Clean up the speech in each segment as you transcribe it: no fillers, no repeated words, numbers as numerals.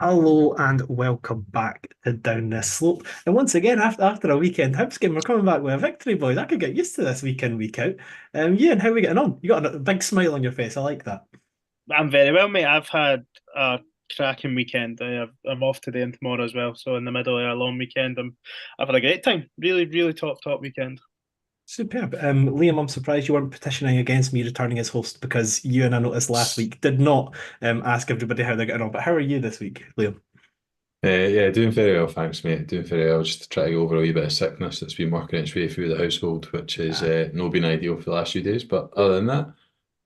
Hello and welcome back to Down This Slope. And once again, after a weekend Hibs game, we're coming back with a victory, boys. I could get used to this week in, week out. Yeah, and how are we getting on? You got a big smile on your face. I like that. I'm very well, mate. I've had a cracking weekend. I'm off today and tomorrow as well. So in the middle of a long weekend, I've had a great time. Really, really top weekend. Superb. Liam, I'm surprised you weren't petitioning against me returning as host because you and I noticed last week did not ask everybody how they're getting on. But how are you this week, Liam? Yeah, doing very well, thanks, mate. Doing very well. Just trying to get over a wee bit of sickness that's been working its way through the household, which is Ah, not been ideal for the last few days. But other than that,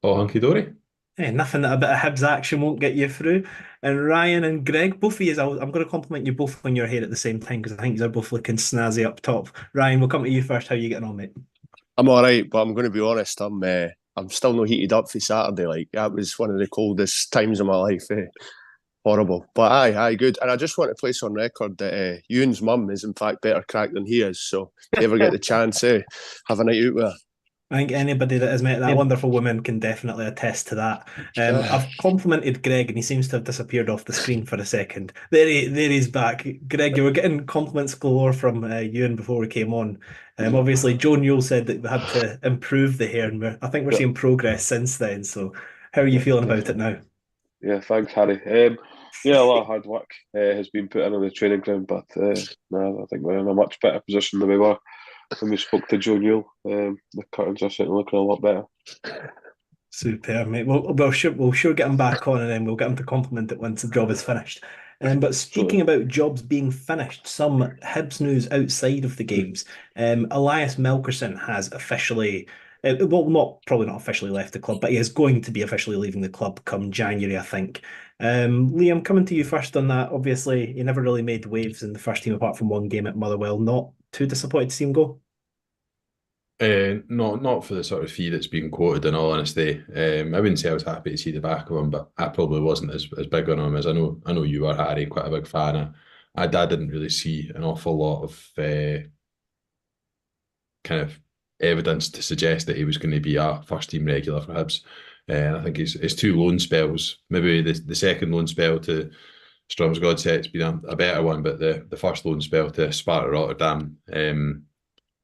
all hunky dory. nothing that a bit of Hibs action won't get you through. And Ryan and Greg, both of you, I'm going to compliment you both on your hair at the same time because I think you're both looking snazzy up top. Ryan, we'll come to you first. How are you getting on, mate? I'm all right, but I'm going to be honest. I'm still not heated up for Saturday. Like that was one of the coldest times of my life. Horrible, but aye, good. And I just want to place on record that Ewan's mum is in fact better cracked than he is. So if you ever get the chance, have a night out with I think anybody that has met that wonderful woman can definitely attest to that. her. I've complimented Greg and he seems to have disappeared off the screen for a second. There he's back. Greg, you were getting compliments galore from Ewan before we came on. Obviously, Joe Newell said that we had to improve the hair, and I think we're Yeah, seeing progress since then. So, how are you yeah, feeling about it definitely. now? Yeah, thanks, Harry. Yeah, a lot of hard work has been put in on the training ground, but no, I think we're in a much better position than we were when we spoke to Joe Newell. The curtains are certainly looking a lot better. Superb, mate. We'll sure get him back on, and then we'll get him to compliment it once the job is finished. But speaking Absolutely. about jobs being finished, some Hibs news outside of the games. Elias Melkerson has officially, well, not probably not officially left the club, but he is going to be officially leaving the club come January, I think. Liam, coming to you first on that. Obviously, he never really made waves in the first team apart from one game at Motherwell. Not too disappointed to see him go. Not for the sort of fee that's being quoted. In all honesty, I wouldn't say I was happy to see the back of him, but I probably wasn't as big on him as I know you are, Harry. Quite a big fan. I didn't really see an awful lot of kind of evidence to suggest that he was going to be a first team regular for Hibs. And I think his two loan spells, maybe the second loan spell to Strom's Godset's been a better one, but the first loan spell to Sparta Rotterdam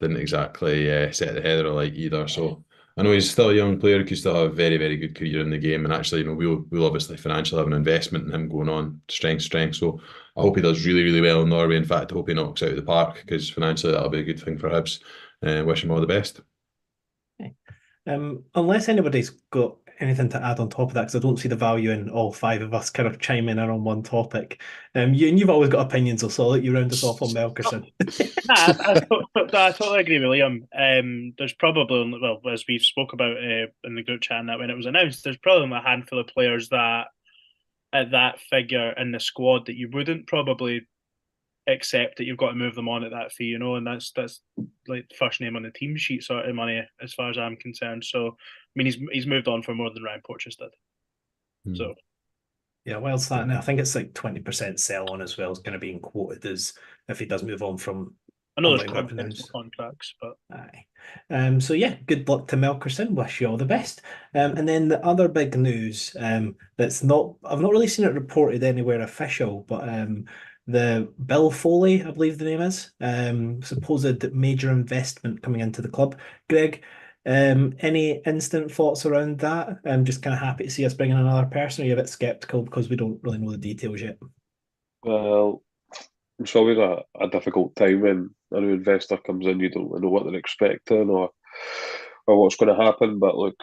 didn't exactly set the header alight either. So I know he's still a young player, he could still have a very, very good career in the game. And actually, we'll obviously financially have an investment in him going on strength, strength. So I hope he does really, really well in Norway. In fact, I hope he knocks out of the park because financially that'll be a good thing for Hibs. Wish him all the best. Unless anybody's got anything to add on top of that, because I don't see the value in all five of us kind of chiming in on one topic. You've always got opinions, so I'll let you round us off on Melkerson. I totally agree with Liam. There's probably, well, as we've spoke about in the group chat and that when it was announced, there's probably a handful of players that at that figure in the squad that you wouldn't probably accept that you've got to move them on at that fee, and that's like first name on the team sheet sort of money as far as I'm concerned. So I mean he's moved on for more than Ryan Porteous did. Hmm. So Yeah, whilst that, and I think it's like 20% sell on as well is going to be quoted as if he does move on from I know there's unlikely to confidential pronounce. contracts, but Aye. So yeah, good luck to Melkerson. Wish you all the best. And then the other big news, that's not I've not really seen it reported anywhere official, but the Bill Foley, I believe the name is, supposed major investment coming into the club. Greg, any instant thoughts around that? I'm just kind of happy to see us bringing another person. Or are you a bit skeptical because we don't really know the details yet? Well, it's always a difficult time when a new investor comes in. You don't really know what they're expecting or what's going to happen. But look,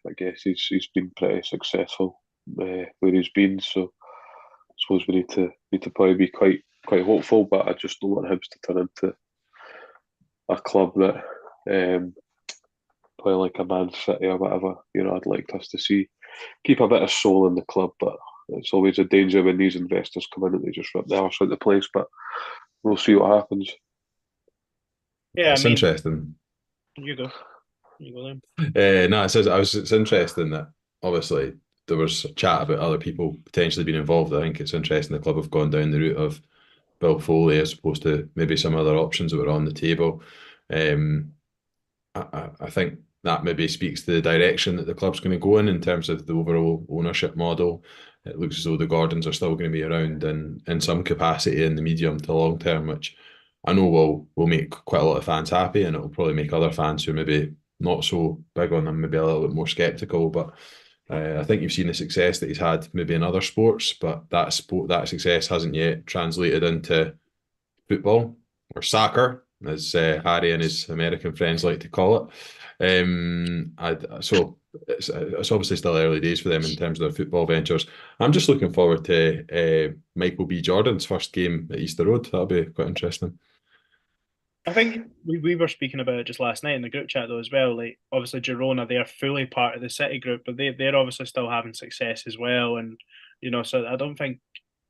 I guess he's been pretty successful where he's been. So I suppose we need to probably be quite hopeful. But I just don't want Hibs to turn into a club that play like a Man City or whatever. I'd like us to see keep a bit of soul in the club, but it's always a danger when these investors come in and they just rip the arse out of the place. But we'll see what happens. yeah, I It's mean interesting. you go, you go then. No, it's interesting that obviously there was chat about other people potentially being involved. I think it's interesting the club have gone down the route of Bill Foley as opposed to maybe some other options that were on the table. Um, I think that maybe speaks to the direction that the club's going to go in terms of the overall ownership model. it looks as though the Gordons are still going to be around in some capacity in the medium to long term, which I know will make quite a lot of fans happy, and it will probably make other fans who maybe not so big on him maybe a little bit more sceptical. But I think you've seen the success that he's had maybe in other sports, but that success hasn't yet translated into football or soccer, as Harry and his American friends like to call it. So it's obviously still early days for them in terms of their football ventures. I'm just looking forward to Michael B. Jordan's first game at Easter Road. That'll be quite interesting. I think we were speaking about it just last night in the group chat though as well. Like obviously Girona, they're fully part of the City group, but they're obviously still having success as well. And so I don't think,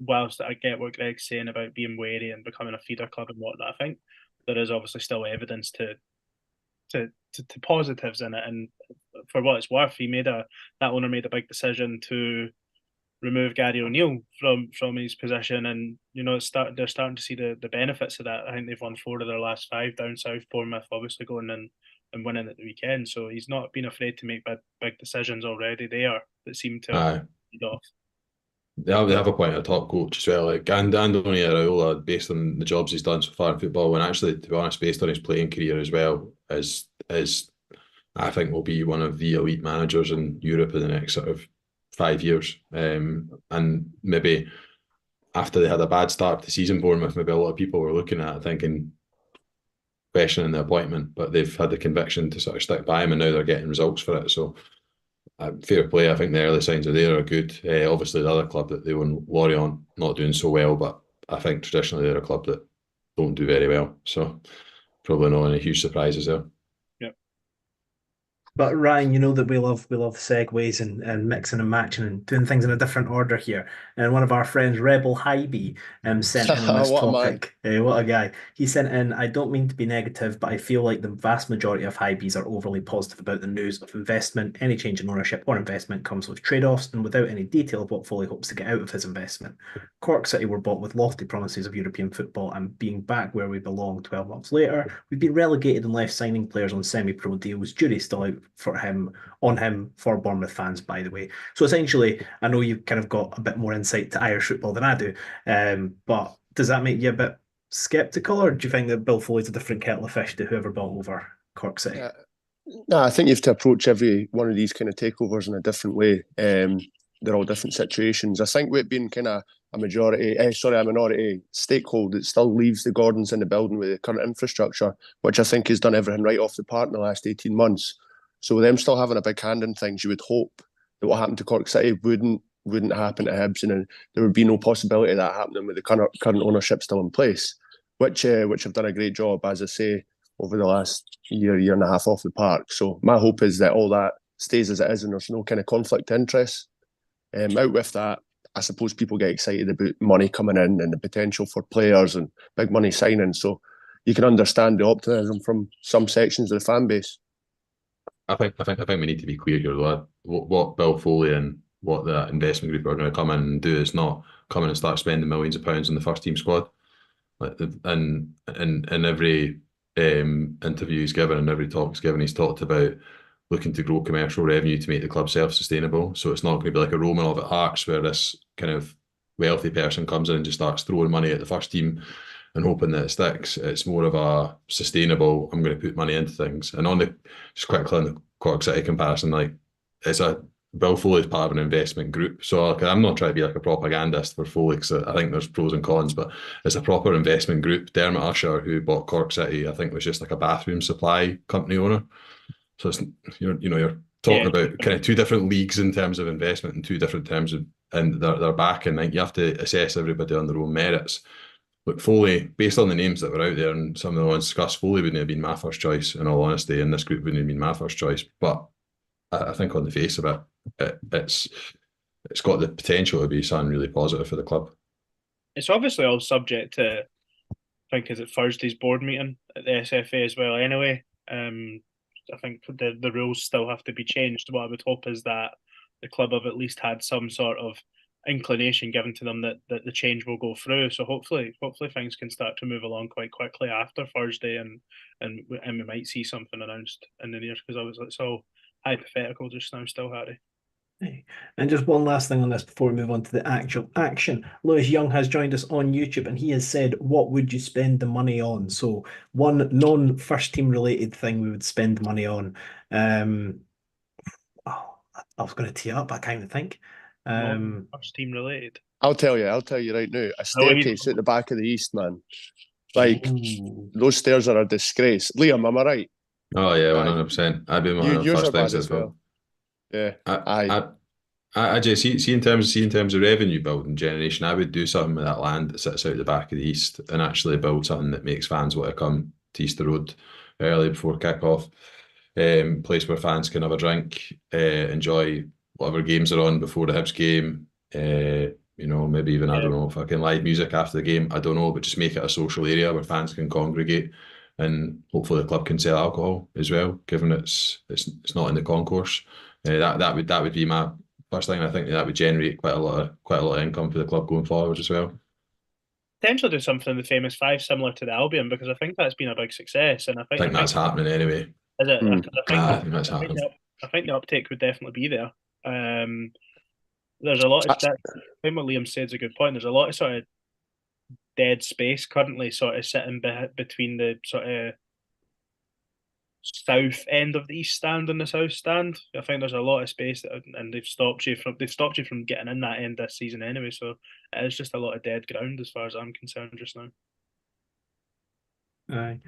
whilst I get what Greg's saying about being wary and becoming a feeder club and whatnot, I think there is obviously still evidence to positives in it. And for what it's worth, that owner made a big decision to remove Gary O'Neill from his position, and they're starting to see the benefits of that. I think they've won 4 of their last 5 down south. Bournemouth obviously going in and winning at the weekend, so he's not been afraid to make big decisions already there that seem to have paid off. They have a point at top coach as well. Like Andoni Iraola, based on the jobs he's done so far in football, and actually, to be honest, based on his playing career as well, is I think will be one of the elite managers in Europe in the next sort of 5 years. And maybe after they had a bad start to the season, Bournemouth, maybe a lot of people were looking at it thinking, questioning the appointment, but they've had the conviction to sort of stick by him, and now they're getting results for it. So fair play. I think the early signs are there are good. Obviously, the other club that they won Lorient not doing so well, but I think traditionally they're a club that don't do very well. So probably not any huge surprises there. But Ryan, you know that we love segues and mixing and matching and doing things in a different order here. And one of our friends, Rebel Hybe, sent in on this What a man. topic. What a guy. He sent in, I don't mean to be negative, but I feel like the vast majority of Hybes are overly positive about the news of investment. Any change in ownership or investment comes with trade-offs and without any detail of what Foley hopes to get out of his investment. Cork City were bought with lofty promises of European football, and being back where we belong 12 months later, we've been relegated and left signing players on semi-pro deals. Jury's still out on him for Bournemouth fans, by the way. So essentially, I know you've kind of got a bit more insight to Irish football than I do, but does that make you a bit sceptical, or do you think that Bill Foley's a different kettle of fish to whoever bought over Cork City? No, I think you have to approach every one of these kind of takeovers in a different way. They're all different situations. I think with being kind of a minority stakeholder, it still leaves the Gordons in the building with the current infrastructure, which I think has done everything right off the park in the last 18 months. So them still having a big hand in things, you would hope that what happened to Cork City wouldn't happen to Hibs, and there would be no possibility of that happening with the current ownership still in place, which have done a great job, as I say, over the last year and a half off the park. So my hope is that all that stays as it is and there's no kind of conflict of interest. Out with that, I suppose people get excited about money coming in and the potential for players and big money signing. So you can understand the optimism from some sections of the fan base. I think we need to be clear here though. What Bill Foley and what the investment group are going to come in and do is not come in and start spending millions of pounds on the first team squad. And in every interview he's given and every talk he's given, he's talked about looking to grow commercial revenue to make the club self-sustainable. So it's not going to be like a Roman of at Hearts where this kind of wealthy person comes in and just starts throwing money at the first team and hoping that it sticks. It's more of a sustainable, I'm going to put money into things. And just quickly on the Cork City comparison, like it's a Bill Foley's part of an investment group. So I'm not trying to be like a propagandist for Foley because I think there's pros and cons, but it's a proper investment group. Dermot Usher, who bought Cork City, I think was just like a bathroom supply company owner. So it's you're talking about kind of 2 different leagues in terms of investment and 2 different terms of, and they're back, and like you have to assess everybody on their own merits. Look, Foley, based on the names that were out there and some of the ones discussed, Foley wouldn't have been my first choice, in all honesty, and this group wouldn't have been my first choice. But I think on the face of it, it's got the potential to be something really positive for the club. It's obviously all subject to, I think, is it Thursday's board meeting at the SFA as well anyway. I think the rules still have to be changed. What I would hope is that the club have at least had some sort of inclination given to them that the change will go through. So hopefully things can start to move along quite quickly after Thursday, and we might see something announced in the near, because obviously it's all hypothetical just now still, Harry. And just one last thing on this before we move on to the actual action. Lewis Young has joined us on YouTube and he has said, what would you spend the money on? So one non-first team related thing we would spend money on. Oh, I was going to tee it up, I can't even think. First team related. I'll tell you right now. A Oh, he's- staircase at the back of the East, man. Like, Ooh. those stairs are a disgrace. Liam, am I right? Oh yeah, Aye. 100%. I'd be one of the Yours first are bad things as as well. well. Yeah. I, Aye. I just see in terms of revenue building generation, I would do something with that land that sits out the back of the East and actually build something that makes fans want to come to Easter Road early before kick-off. Place where fans can have a drink, enjoy whatever games are on before the Hibs game. Maybe even, I don't know, fucking live music after the game. I don't know, but just make it a social area where fans can congregate, and hopefully the club can sell alcohol as well, given it's not in the concourse. That would be my first thing. I think that would generate quite a lot of income for the club going forward as well. Potentially do something in the famous five similar to the Albion, because I think that's been a big success, and I I think that's happening anyway. Is it? Mm. I think that's happening. I think the uptake would definitely be there. There's a lot of I think what Liam said is a good point. There's a lot of sort of dead space currently sort of sitting between the sort of south end of the east stand and the south stand. I think there's a lot of space and they've stopped you from getting in that end this season anyway. So it's just a lot of dead ground as far as I'm concerned just now. Aye.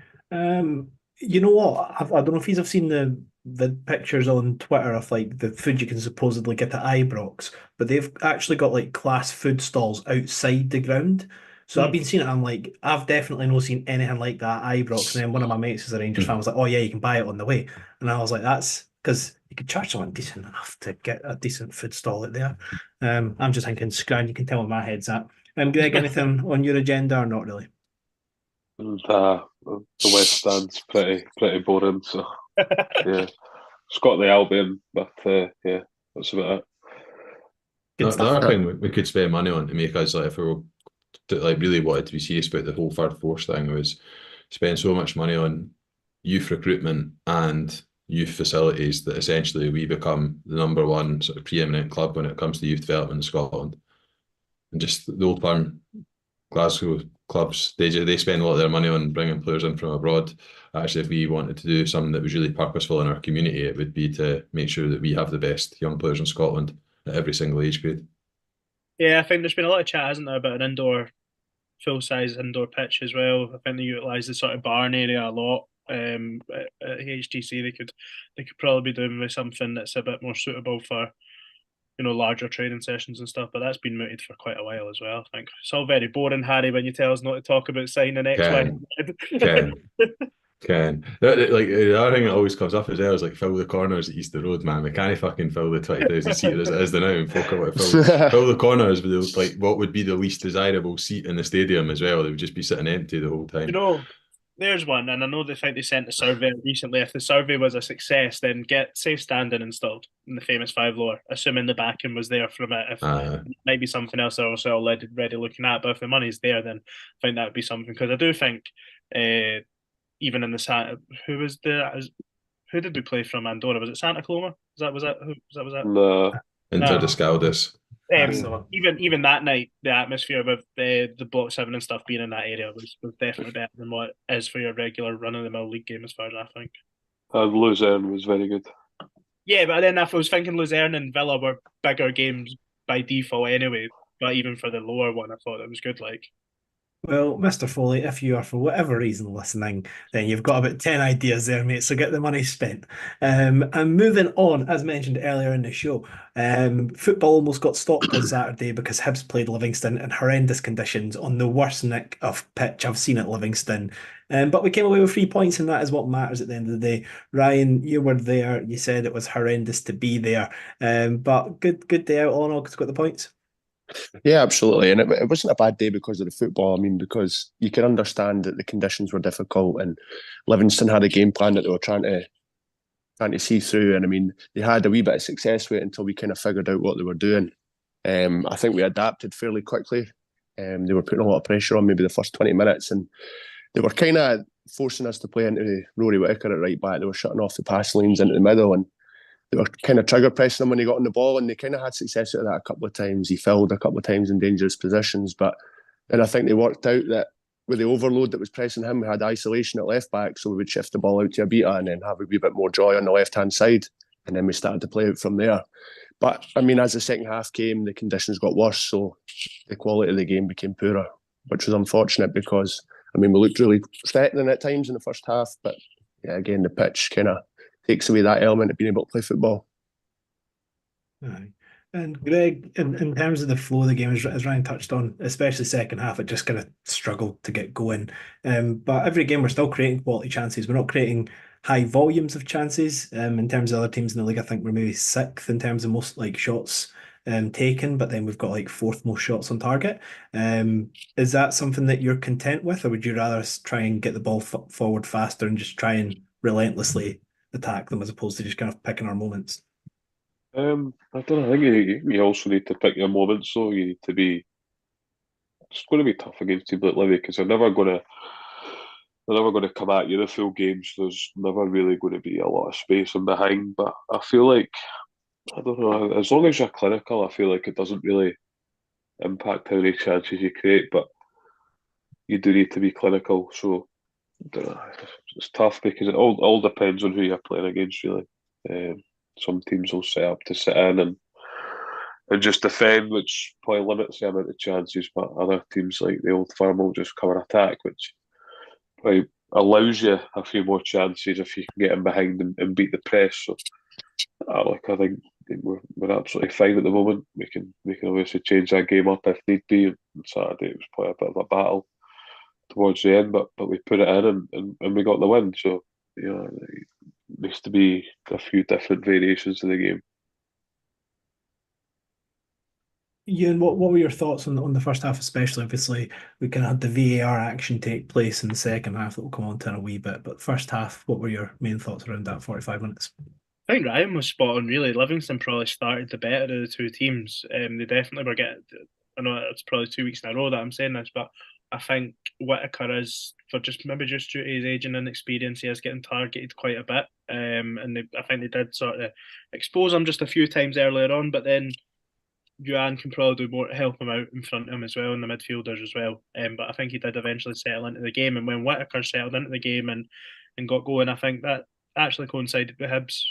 You know what? I don't know if you've seen the pictures on Twitter of like the food you can supposedly get at Ibrox, but they've actually got like class food stalls outside the ground. So I've been seeing it. I'm like, I've definitely not seen anything like that at Ibrox. And then one of my mates is a Rangers fan was like, oh yeah, you can buy it on the way. And I was like, that's because you could charge someone decent enough to get a decent food stall out there. I'm just thinking, scrounge. You can tell where my head's at. Greg, anything on your agenda or not really? The West Stand's pretty boring. So yeah, it's got the Albion, but yeah, that's about it. Good The stuff. other thing we could spend money on to make us, like, if we were really wanted to be serious about the whole third force thing, was spend so much money on youth recruitment and youth facilities that essentially we become the number one sort of preeminent club when it comes to youth development in Scotland. And just the old firm Glasgow clubs, they spend a lot of their money on bringing players in from abroad. Actually, if we wanted to do something that was really purposeful in our community, it would be to make sure that we have the best young players in Scotland at every single age grade. Yeah, I think there's been a lot of chat, hasn't there, about an full-size indoor pitch as well. I think they utilise the sort of barn area a lot. At HTC, they could probably be doing with something that's a bit more suitable for larger training sessions and stuff, but that's been mooted for quite a while as well. I think it's all very boring, Harry, when you tell us not to talk about signing X, Y, Ken. Like, the other thing that always comes up as well is like fill the corners at Easter Road, man. We can't fucking fill the 20,000 seater as it is now, and folk are like, fill the corners with like what would be the least desirable seat in the stadium as well. They would just be sitting empty the whole time. There's one, and I know they sent a survey recently. If the survey was a success, then get safe standing installed in the famous five lower, assuming the backing was there from it. If it might be something else they're also already looking at, but if the money's there, then I think that would be something, because I do think even in the who did we play from Andorra? Was it Santa Coloma? Was that? No. Inter de Scaldus. Even that night, the atmosphere with the Block 7 and stuff being in that area was definitely better than what it is for your regular run-of-the-mill league game, as far as I think. Luzerne was very good. Yeah, but then if I was thinking Luzerne and Villa were bigger games by default anyway, but even for the lower one, I thought it was good. Like, well, Mr. Foley, if you are for whatever reason listening, then you've got about 10 ideas there, mate. So get the money spent. And moving on, as mentioned earlier in the show, football almost got stopped on Saturday because Hibs played Livingston in horrendous conditions on the worst nick of pitch I've seen at Livingston. But we came away with 3 points, and that is what matters at the end of the day. Ryan, you were there. You said it was horrendous to be there. But good day out all in all because got the points. Yeah, absolutely. And it wasn't a bad day because of the football. I mean, because you can understand that the conditions were difficult and Livingston had a game plan that they were trying to see through. And I mean, they had a wee bit of success with it until we kind of figured out what they were doing. I think we adapted fairly quickly. They were putting a lot of pressure on maybe the first 20 minutes, and they were kind of forcing us to play into Rory Whittaker at right back. They were shutting off the pass lanes into the middle, and they were kind of trigger pressing him when he got on the ball, and they kind of had success out of that a couple of times. He filled a couple of times in dangerous positions, but then I think they worked out that with the overload that was pressing him, we had isolation at left back, so we would shift the ball out to Abita and then have a wee bit more joy on the left-hand side, and then we started to play out from there. But, I mean, as the second half came, the conditions got worse, so the quality of the game became poorer, which was unfortunate because, I mean, we looked really threatening at times in the first half, but, yeah, again, the pitch kind of takes away that element of being able to play football. Aye. And Greg, in terms of the flow of the game, as Ryan touched on, especially second half, it just kind of struggled to get going. But every game we're still creating quality chances. We're not creating high volumes of chances. In terms of other teams in the league, I think we're maybe sixth in terms of most like shots taken, but then we've got like fourth most shots on target. Is that something that you're content with, or would you rather try and get the ball forward faster and just try and relentlessly attack them as opposed to just kind of picking our moments? I don't know. I think you also need to pick your moments. So you need to be. It's going to be tough against teams like Livy because they're never going to come at you the full game. So there's never really going to be a lot of space in behind. But I feel like I don't know. As long as you're clinical, I feel like it doesn't really impact how many chances you create. But you do need to be clinical. So I don't know. It's tough because it all depends on who you're playing against, really. Some teams will set up to sit in and just defend, which probably limits the amount of chances. But other teams like the Old Firm will just come and attack, which probably allows you a few more chances if you can get in behind and beat the press. So, I think we're absolutely fine at the moment. We can obviously change that game up if need be. And Saturday it was probably a bit of a battle towards the end, but we put it in and we got the win. So it needs to be a few different variations of the game. Ewan, what were your thoughts on the first half, especially? Obviously, we kind of had the VAR action take place in the second half that we'll come on to in a wee bit. But first half, what were your main thoughts around that 45 minutes? I think Ryan was spot on, really. Livingston probably started the better of the two teams. They definitely were getting. I know it's probably 2 weeks in a row that I'm saying this, but I think Whittaker is, for just due to his age and inexperience, he is getting targeted quite a bit. And I think they did sort of expose him just a few times earlier on, but then Yuan can probably do more to help him out in front of him as well, and the midfielders as well. But I think he did eventually settle into the game, and when Whittaker settled into the game and got going, I think that actually coincided with Hibs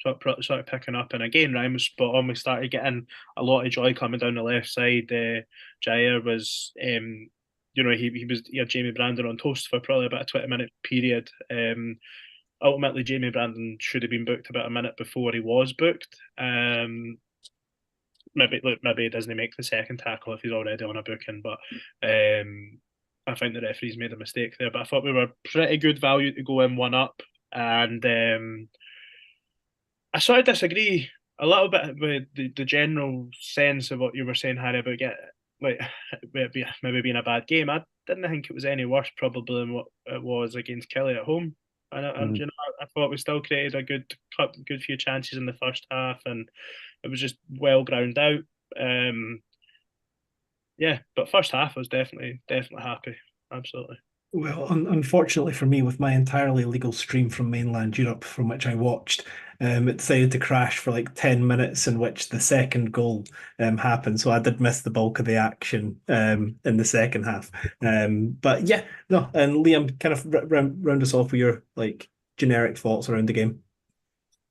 sort of picking up. And again, Ryan was spot on. We started getting a lot of joy coming down the left side. Jair was, he had Jamie Brandon on toast for probably about a 20-minute period. Ultimately, Jamie Brandon should have been booked about a minute before he was booked. Maybe he doesn't make the second tackle if he's already on a booking, but I think the referees made a mistake there. But I thought we were pretty good value to go in 1-up, and I sort of disagree a little bit with the general sense of what you were saying, Harry, about maybe being a bad game. I didn't think it was any worse probably than what it was against Kelly at home. And I thought we still created a good few chances in the first half, and it was just well ground out. But first half I was definitely happy. Absolutely. Well, unfortunately for me, with my entirely legal stream from mainland Europe, from which I watched, it decided to crash for like 10 minutes, in which the second goal happened. So I did miss the bulk of the action in the second half. But yeah, no. And Liam, kind of round us off with your like generic thoughts around the game.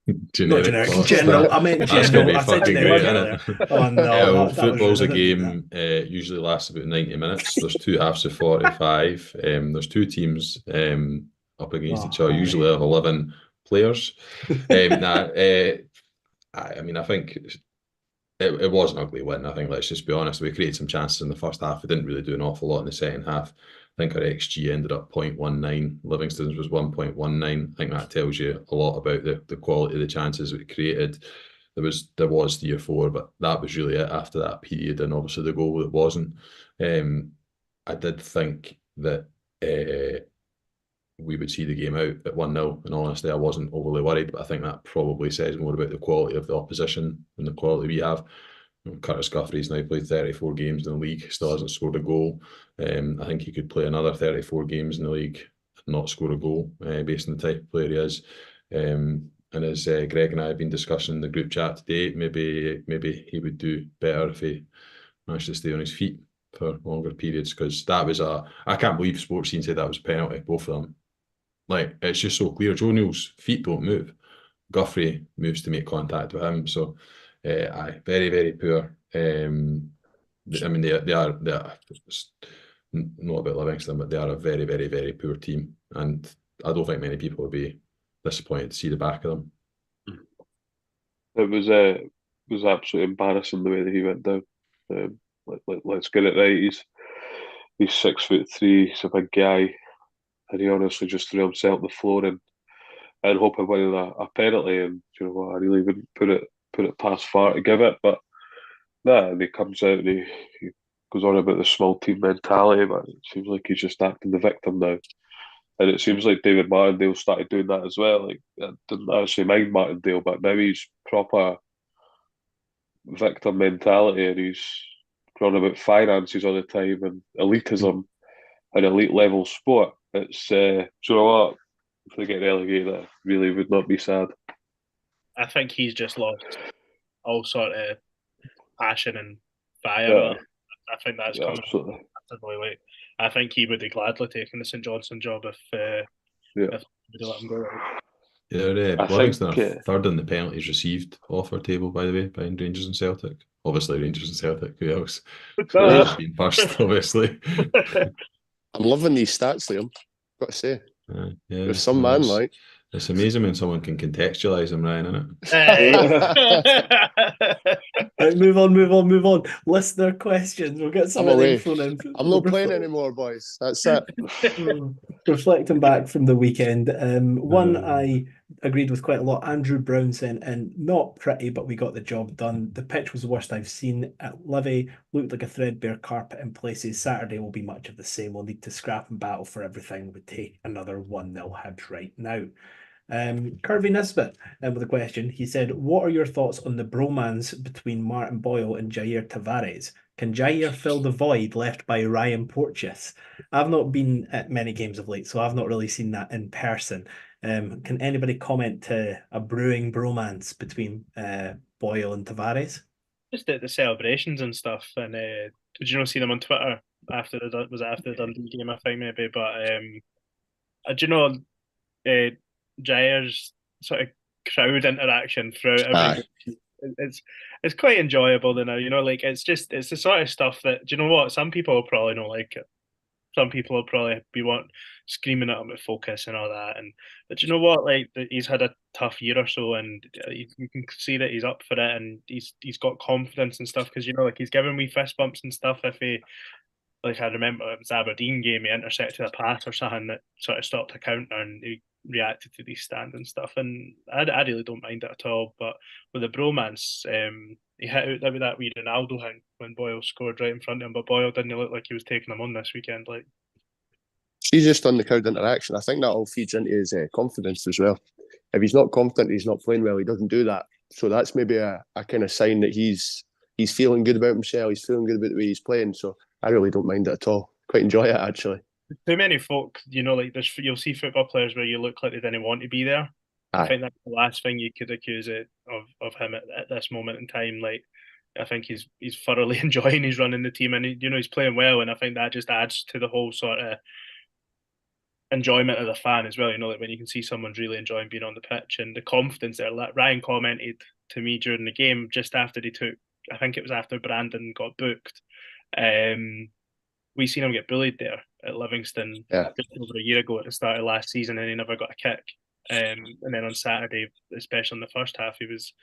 Not generic, thoughts. general. I meant That's going to general. be I said fucking generic great, earlier. isn't it? Oh no, Football's a I didn't do game usually lasts about 90 minutes. There's two halves of 45. There's two teams up against each other, usually of 11 players. I mean, I think it was an ugly win. I think, let's just be honest, we created some chances in the first half. We didn't really do an awful lot in the second half. I think our XG ended up 0.19. Livingston's was 1.19. I think that tells you a lot about the quality of the chances we created. There was 3 or 4, but that was really it after that period, and obviously the goal that wasn't. I did think that we would see the game out at 1-0, and honestly I wasn't overly worried, but I think that probably says more about the quality of the opposition and the quality we have. Curtis Guthrie's now played 34 games in the league, still hasn't scored a goal. I think he could play another 34 games in the league and not score a goal based on the type of player he is. And as Greg and I have been discussing in the group chat today, maybe he would do better if he managed to stay on his feet for longer periods, because that was I can't believe Sports Scene said that was a penalty, both of them. Like, it's just so clear. Joe Neal's feet don't move. Guthrie moves to make contact with him. So, aye, very, very poor. I mean, they are not about Livingston, but they are a very, very, very poor team. And I don't think many people would be disappointed to see the back of them. It was absolutely embarrassing the way that he went down. Let's get it right. He's 6'3". He's a big guy, and he honestly just threw himself on the floor and hope of winning a penalty. And you know what, I really wouldn't put it past Far to give it, but nah. And he comes out and he goes on about the small team mentality, but it seems like he's just acting the victim now. And it seems like David Martindale started doing that as well. Like, I didn't actually mind Martindale, but now he's proper victim mentality, and he's going about finances all the time and elitism and elite level sport. It's you know what? If they get relegated, I really would not be sad. I think he's just lost all sort of passion and fire. Yeah. I think that's Yeah, coming absolutely. massively late. I think he would have gladly taken the St Johnstone job if Yeah. if they let him go. Yeah, I Livingston think, are third in the penalties received off our table, by the way, behind Rangers and Celtic. Obviously, Rangers and Celtic. Who else? Rangers being first, obviously. I'm loving these stats, Liam. Got to say, Yeah, there's some man like. It's amazing when someone can contextualise them, Ryan, isn't it? Right, move on. Listener questions. We'll get some I'm of them away. thrown in. I'm not playing anymore, boys. That's it. Reflecting back from the weekend, one I agreed with quite a lot. Andrew Brown saying, and not pretty, but we got the job done. The pitch was the worst I've seen at Livy. Looked like a threadbare carpet in places. Saturday will be much of the same. We'll need to scrap and battle for everything. Would take another 1-0 Hibs right now. Kirby Nisbet with a question. He said, what are your thoughts on the bromance between Martin Boyle and Jair Tavares? Can Jair fill the void left by Ryan Porteous? I've not been at many games of late, so I've not really seen that in person. Can anybody comment to a brewing bromance between Boyle and Tavares? Just the celebrations and stuff. And did you not see them on Twitter after the Dundee game? I think maybe, but do you know Jair's sort of crowd interaction throughout every it's quite enjoyable now, you know, like it's the sort of stuff that, do you know what, some people will probably not like it. Some people will probably be screaming at him with focus and all that, but you know what, like he's had a tough year or so, and you can see that he's up for it, and he's got confidence and stuff, because you know, like he's giving me fist bumps and stuff if he, like I remember it was Aberdeen game, he intercepted a pass or something that sort of stopped a counter, and he reacted to these stands and stuff, and I really don't mind it at all. But with the bromance, he hit out that wee Ronaldo thing when Boyle scored right in front of him, but Boyle didn't look like he was taking him on this weekend. Like, she's just on the crowd interaction. I think that all feeds into his confidence as well. If he's not confident, he's not playing well. He doesn't do that, so that's maybe a kind of sign that he's feeling good about himself. He's feeling good about the way he's playing. So I really don't mind it at all. Quite enjoy it, actually. Too many folk, you know, like you'll see football players where you look like they didn't want to be there. I think that's the last thing you could accuse it of him at this moment in time. Like, I think he's thoroughly enjoying his run in the team, and you know, he's playing well, and I think that just adds to the whole sort of enjoyment of the fan as well. You know, like when you can see someone's really enjoying being on the pitch and the confidence there. Like Ryan commented to me during the game just after I think it was after Brandon got booked. We seen him get bullied there at Livingston just over a year ago at the start of last season, and he never got a kick. And then on Saturday, especially in the first half, it was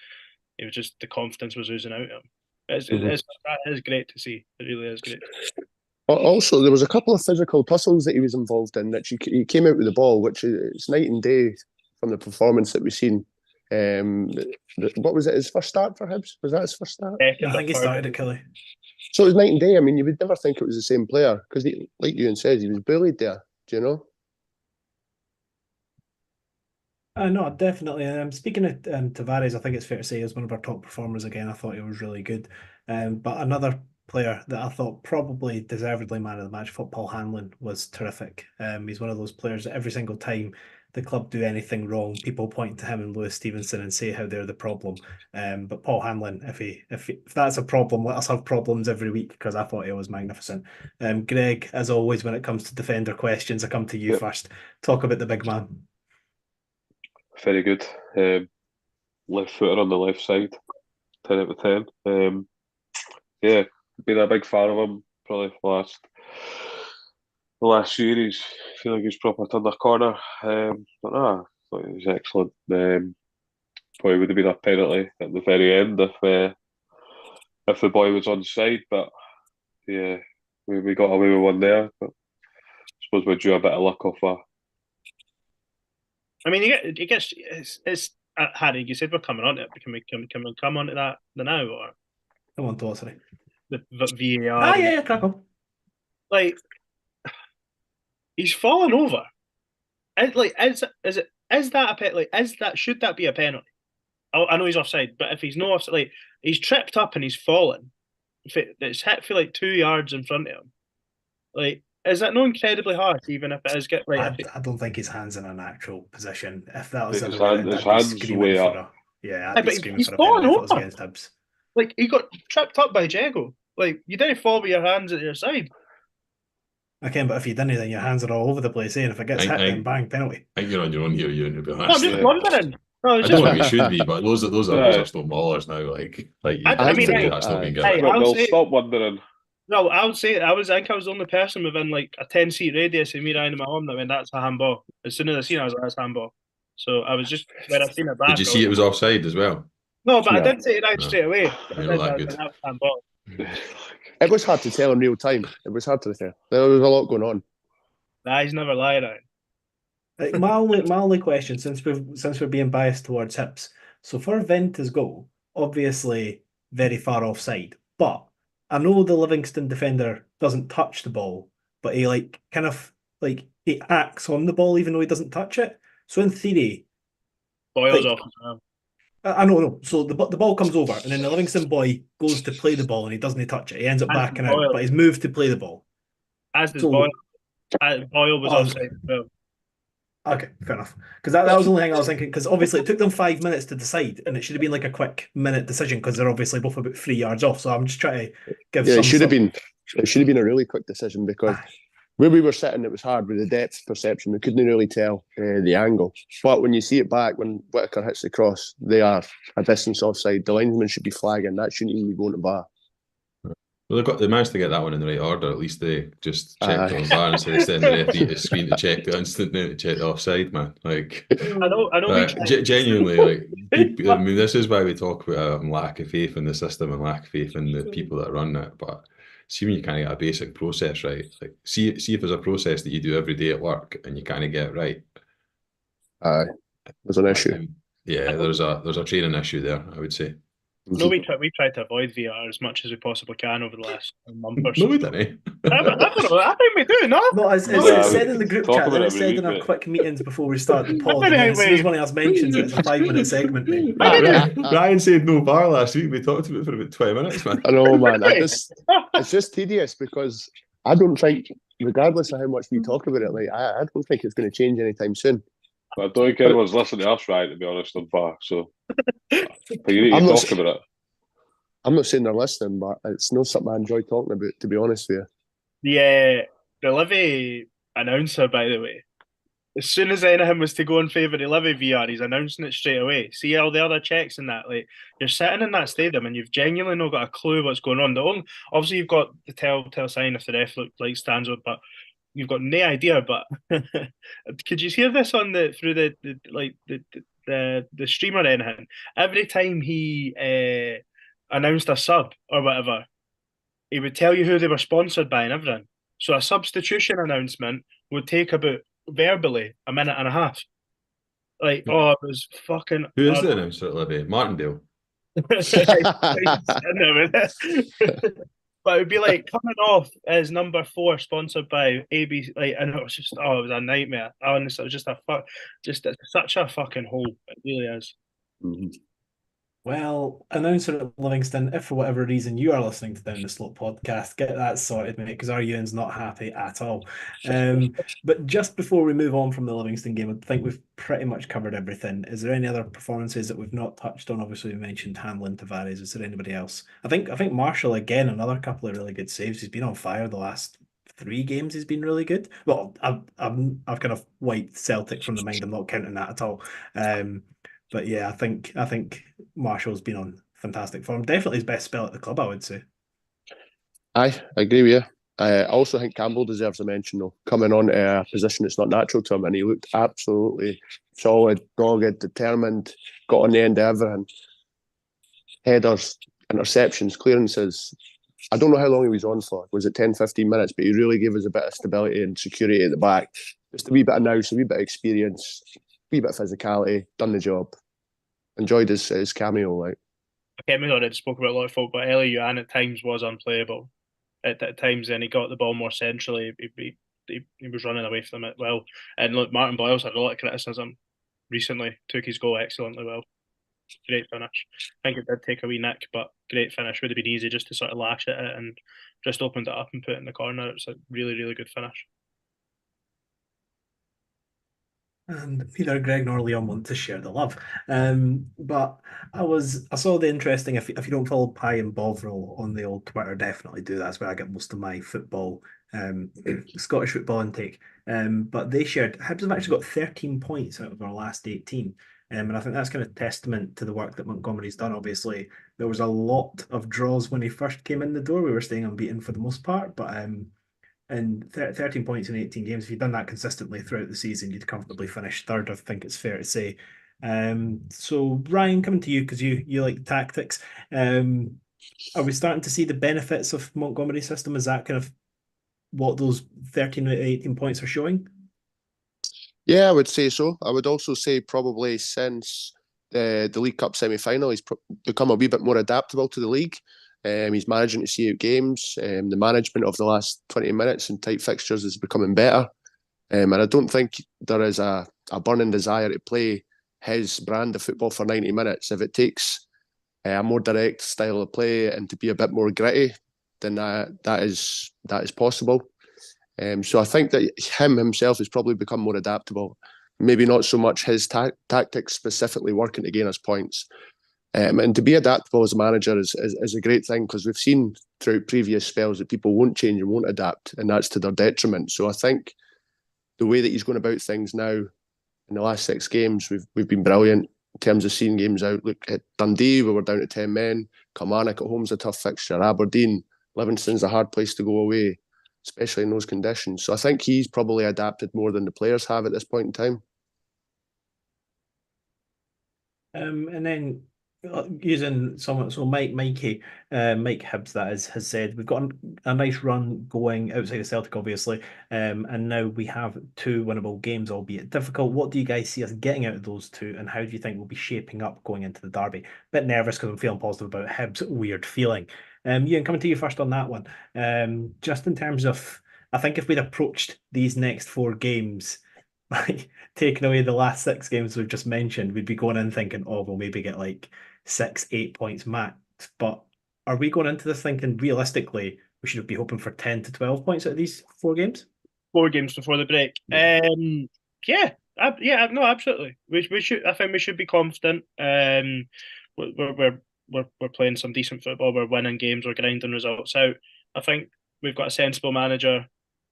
just, the confidence was oozing out of him. That is great to see. It really is great. Also, there was a couple of physical tussles that he was involved in that he came out with the ball, which is night and day from the performance that we've seen. What was it? His first start for Hibs? Was that his first start? Yeah, I think he started at Kelly. So it was night and day. I mean, you would never think it was the same player because, like Ewan says, he was bullied there. Do you know? No, definitely. Speaking of Tavares, I think it's fair to say he was one of our top performers again. I thought he was really good. But another player that I thought probably deservedly man of the match, Paul Hanlon, was terrific. He's one of those players that every single time the club do anything wrong, people point to him and Lewis Stevenson and say how they're the problem. But Paul Hanlon, if that's a problem, let us have problems every week, because I thought he was magnificent. Greg, as always, when it comes to defender questions, I come to you first. Talk about the big man. Very good. Left footer on the left side, 10 out of 10. Yeah, been a big fan of him probably for the last series. I feel like he's proper turned a corner. But I thought he was excellent. Probably would have been a penalty at the very end if the boy was onside, but yeah, we got away with one there. But I suppose we drew a bit of luck off that. I mean, you get it's Harry. You said we're coming on to it. Can we come on to that now, or Come on, to sorry. the VAR? Ah, yeah, crack on. Like, he's fallen over. Is that a pet? Like, should that be a penalty? I know he's offside, but if he's no offside, like, he's tripped up and he's fallen. If it's hit for like 2 yards in front of him, like, is that not incredibly harsh? Even if it is I don't think his hand's in an actual position. If that was His the other way, his hand's way up. I'd be screaming for a penalty if it was against Hibs. Like, he got tripped up by Jago. Like, you didn't fall with your hands at your side. Okay, but if you didn't, then your hands are all over the place, and if it gets hit, then bang, penalty. I think you're on your own here, Ewan, to be I'm honest. just wondering. No, I don't think we should be, but those are still maulers now. I mean, that's not being good. We'll stop wondering. No, I would say I think I was the only person within like a 10-seat radius of me, Ryan, and my mum that went, that's a handball. As soon as I seen it, I was like, that's handball. So I was just, when I seen it back. Did you see it was offside as well? No, but I didn't say it out straight away. You're not that good. Handball. It was hard to tell in real time. It was hard to tell. There was a lot going on. Nah, he's never lied out. Like, my only question, since we're being biased towards Hibs, so for Venta's goal, obviously very far offside, but I know the Livingston defender doesn't touch the ball, but he he acts on the ball even though he doesn't touch it. So in theory, Boyle's off as well. I know, no. So the ball comes over, and then the Livingston boy goes to play the ball, and he doesn't touch it. He ends up backing out, but he's moved to play the ball. As does Boyle. Boyle was offside as well. Okay, fair enough. Because that was the only thing I was thinking. Because obviously it took them 5 minutes to decide, and it should have been like a quick minute decision because they're obviously both about 3 yards off. So I'm just trying to give. Yeah, it should have been a really quick decision because where we were sitting, it was hard with the depth perception. We couldn't really tell the angle. But when you see it back, when Whittaker hits the cross, they are a distance offside. The linesman should be flagging. That shouldn't even be going to VAR. Well, they managed to get that one in the right order. At least they just checked on the VAR instead of sending the referee to screen to check the instantly to check the offside, man. Like, I know. Genuinely, like, I mean, this is why we talk about lack of faith in the system and lack of faith in the people that run it. But see when you kind of get a basic process right. Like, see if there's a process that you do every day at work and you kind of get it right. There's an issue. Yeah, there's a training issue there, I would say. No, we tried to avoid VR as much as we possibly can over the last month or so. No, we didn't. I don't know. I think we do, no? No, it's said in the group chat, and it's said in our quick meetings before we start the pod. And as soon as one of us mentions it, it's a 5-minute segment, mate. Ryan said no VAR last week. We talked about it for about 20 minutes, man. I know, man. It's just tedious because I don't think, regardless of how much we talk about it, like I don't think it's going to change anytime soon. I don't think anyone's listening to us, right, to be honest, on VAR. So but you need to talk about it. I'm not saying they're listening, but it's not something I enjoy talking about, to be honest with you. The Livy announcer, by the way, as soon as anything was to go in favour of Livy VR, he's announcing it straight away. See all the other checks and that, like, you're sitting in that stadium and you've genuinely not got a clue what's going on. Obviously you've got the telltale sign if the ref stands up, but you've got no idea. But could you hear this on through the stream or anything? Every time he announced a sub or whatever, he would tell you who they were sponsored by and everything. So a substitution announcement would take about verbally a minute and a half. Like, it was fucking. Who is the announcer at Livy? Martindale. But it would be like coming off as number 4, sponsored by ABC, like, and it was just, it was a nightmare. Honestly, it was just such a fucking hole. It really is. Mm-hmm. Well, announcer at Livingston, if for whatever reason you are listening to Down the Slope podcast, get that sorted, mate, because our Ewan's not happy at all. But just before we move on from the Livingston game, I think we've pretty much covered everything. Is there any other performances that we've not touched on? Obviously, we mentioned Hanlon, Tavares. Is there anybody else? I think Marshall again, another couple of really good saves. He's been on fire the last 3 games. He's been really good. Well, I've kind of wiped Celtic from the mind. I'm not counting that at all. But yeah, I think Marshall's been on fantastic form. Definitely his best spell at the club, I would say. I agree with you. I also think Campbell deserves a mention, though, coming on to a position that's not natural to him, and he looked absolutely solid, dogged, determined, got on the end of everything. Headers, interceptions, clearances. I don't know how long he was on for. Was it 10, 15 minutes? But he really gave us a bit of stability and security at the back. Just a wee bit of nous, a wee bit of experience, a wee bit of physicality, done the job. Enjoyed his cameo, like. I can't remember, I spoke about a lot of folk, but Ellie Yuan at times was unplayable. At times, and he got the ball more centrally. He was running away from it well. And look, Martin Boyle's had a lot of criticism recently. Took his goal excellently well. Great finish. I think it did take a wee nick, but great finish. Would have been easy just to sort of lash at it and just opened it up and put it in the corner. It's a really, really good finish. And neither Greg nor Leon want to share the love. But I saw the interesting, if you don't follow Pie and Bovril on the old Twitter, definitely do. That's where I get most of my football, Scottish football intake. But they shared Hibs have actually got 13 points out of our last 18. And I think that's kind of testament to the work that Montgomery's done. Obviously, there was a lot of draws when he first came in the door. We were staying unbeaten for the most part, but and 13 points in 18 games, if you've done that consistently throughout the season, you'd comfortably finish third, I think it's fair to say. So Ryan, coming to you because you like tactics. Are we starting to see the benefits of Montgomery's system? Is that kind of what those 13 out of 18 points are showing? Yeah, I would say so. I would also say probably since the League Cup semi-final, he's become a wee bit more adaptable to the league. He's managing to see out games. The management of the last 20 minutes and tight fixtures is becoming better. And I don't think there is a burning desire to play his brand of football for 90 minutes. If it takes a more direct style of play and to be a bit more gritty, then that is possible. So I think that him himself has probably become more adaptable. Maybe not so much his tactics specifically working to gain us points. And to be adaptable as a manager is a great thing, because we've seen throughout previous spells that people won't change and won't adapt, and that's to their detriment. So I think the way that he's going about things now in the last 6 games, we've been brilliant in terms of seeing games out. Look at Dundee, we were down to 10 men. Kilmarnock at home's a tough fixture. Aberdeen, Livingston's a hard place to go away, especially in those conditions. So I think he's probably adapted more than the players have at this point in time. And then using someone, so Mike Hibbs, that is, has said we've got a nice run going outside of Celtic, obviously, and now we have 2 winnable games, albeit difficult. What do you guys see us getting out of those 2, and how do you think we'll be shaping up going into the derby? Bit nervous because I'm feeling positive about Hibbs' weird feeling. Ewan, coming to you first on that one. Just in terms of, I think if we'd approached these next 4 games, like taking away the last 6 games we've just mentioned, we'd be going in thinking, oh, we'll maybe get like 6, 8 points max. But are we going into this thinking realistically we should be hoping for 10 to 12 points out of these 4 games? 4 games before the break. Yeah, no, absolutely. We should. I think we should be confident. We're playing some decent football. We're winning games. We're grinding results out. I think we've got a sensible manager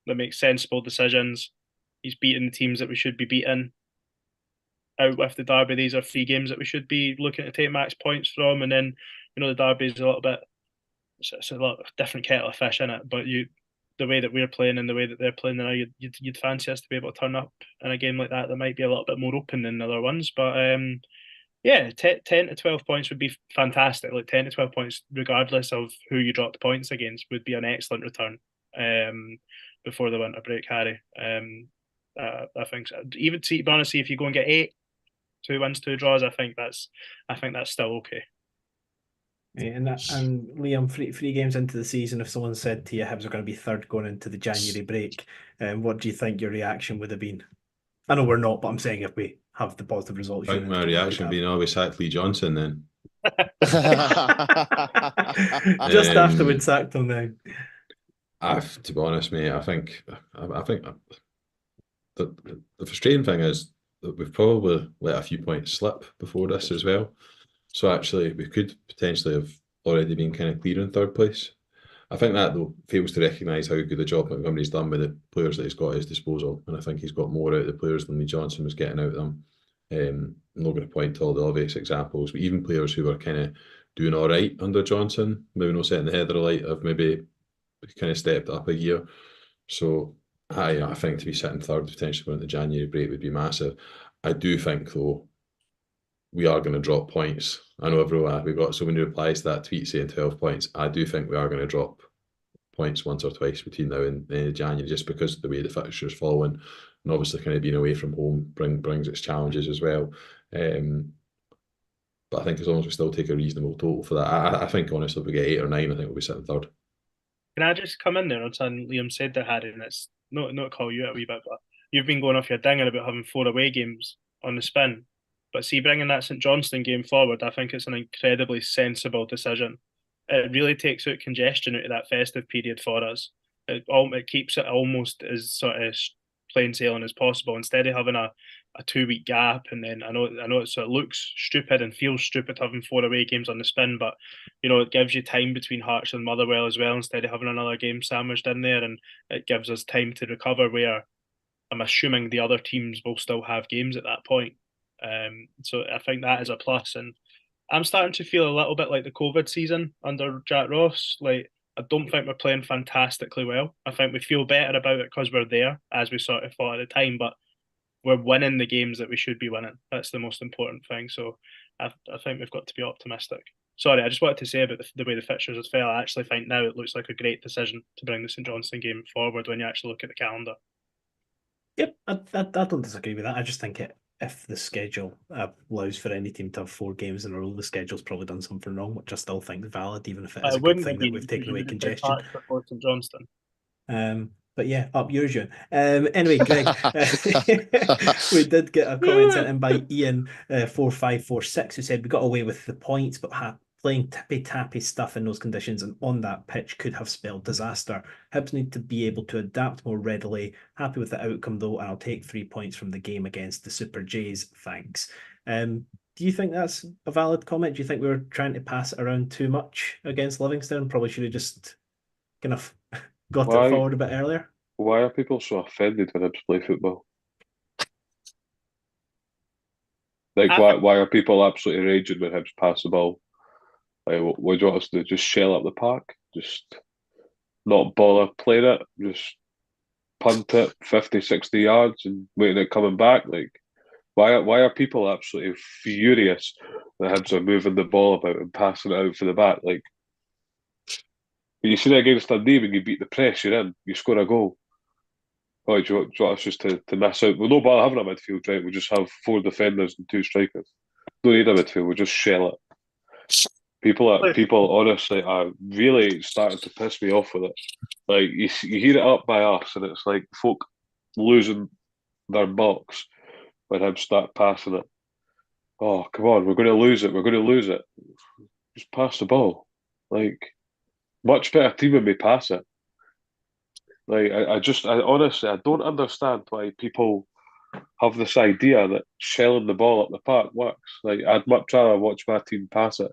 that makes sensible decisions. He's beating the teams that we should be beating. Out with the derby, these are 3 games that we should be looking to take max points from, and then the derby is a little bit. It's a lot of different kettle of fish in it, but the way that we're playing and the way that they're playing now, you'd fancy us to be able to turn up in a game like that. That might be a little bit more open than the other ones, but yeah, 10 to 12 points would be fantastic. Like 10 to 12 points, regardless of who you drop the points against, would be an excellent return before the winter break, Harry. I think so. Even to be honest, if you go and get 8, 2 wins, 2 draws, I think that's still okay. And Liam, 3 games into the season, if someone said to you Hibs are going to be third going into the January break, what do you think your reaction would have been? I know we're not, but I'm saying if we have the positive results. I think my reaction would be, no, we sacked Lee Johnson then. Just after Um, we'd sacked him now. To be honest, mate, I think the frustrating thing is that we've probably let a few points slip before this as well. So actually, we could potentially have already been kind of clear in third place. I think that though fails to recognise how good a job Montgomery's done with the players that he's got at his disposal, and I think he's got more out of the players than Lee Johnson was getting out of them. I'm not going to point to all the obvious examples, but even players who were kind of doing all right under Johnson, maybe not setting the head of the light, have maybe kind of stepped up a gear. So I think to be sitting third, potentially going to the January break would be massive. I do think though we are going to drop points. I know everyone, we got so many replies to that tweet saying 12 points. I do think we are going to drop points once or twice between now and January, just because of the way the fixtures following, and obviously kind of being away from home brings its challenges as well. But I think as long as we still take a reasonable total for that, I think honestly if we get 8 or 9, I think we'll be sitting third. Can I just come in there on something Liam said there, Harry? And it's not to call you out a wee bit, but you've been going off your dinger about having 4 away games on the spin. But see, bringing that St Johnstone game forward, I think it's an incredibly sensible decision. It really takes out congestion out of that festive period for us. It keeps it almost as sort of plain sailing as possible instead of having a 2 week gap. And then I know it looks stupid and feels stupid having 4 away games on the spin, but it gives you time between Hearts and Motherwell as well instead of having another game sandwiched in there, and it gives us time to recover where I'm assuming the other teams will still have games at that point. So I think that is a plus, and I'm starting to feel a little bit like the COVID season under Jack Ross. Like, I don't think we're playing fantastically well. I think we feel better about it because we're there, as we sort of thought at the time, but we're winning the games that we should be winning. That's the most important thing. So I think we've got to be optimistic. Sorry, I just wanted to say about the way the fixtures has fell. I actually think now it looks like a great decision to bring the St Johnstone game forward when you actually look at the calendar. Yep, I don't disagree with that. I just think if the schedule allows for any team to have 4 games in a row, the schedule's probably done something wrong, which I still think is valid, even if it is a good thing that we've taken away congestion. Before St Johnstone. But yeah, up yours, Ewan. Anyway, Greg, we did get a comment sent in by Ian 4546 who said we got away with the points, but playing tippy-tappy stuff in those conditions and on that pitch could have spelled disaster. Hibs need to be able to adapt more readily. Happy with the outcome though, and I'll take 3 points from the game against the Super Jays. Thanks. Do you think that's a valid comment? Do you think we were trying to pass it around too much against Livingston? Probably should have just kind of got it forward a bit earlier. Why are people so offended when Hibs play football? Like, why are people absolutely raging when Hibs pass the ball? Like, what do you want us to do? Just shell up the park? Just not bother playing it? Just punt it 50, 60 yards and waiting it coming back? Like, why are people absolutely furious that Hibs are moving the ball about and passing it out for the back? Like, you see it against Dundee when you beat the press, you're in, you score a goal. Oh, do you want us just to miss out? We'll no bother having a midfield, right? We'll just have 4 defenders and 2 strikers. Don't need a midfield, we'll just shell it. People honestly are really starting to piss me off with it. Like, you hear it up by us, and it's like folk losing their box when Hibs start passing it. Oh, come on, we're going to lose it. We're going to lose it. Just pass the ball. Like, much better team when we pass it. Like, I honestly, I don't understand why people have this idea that shelling the ball up the park works. Like, I'd much rather watch my team pass it.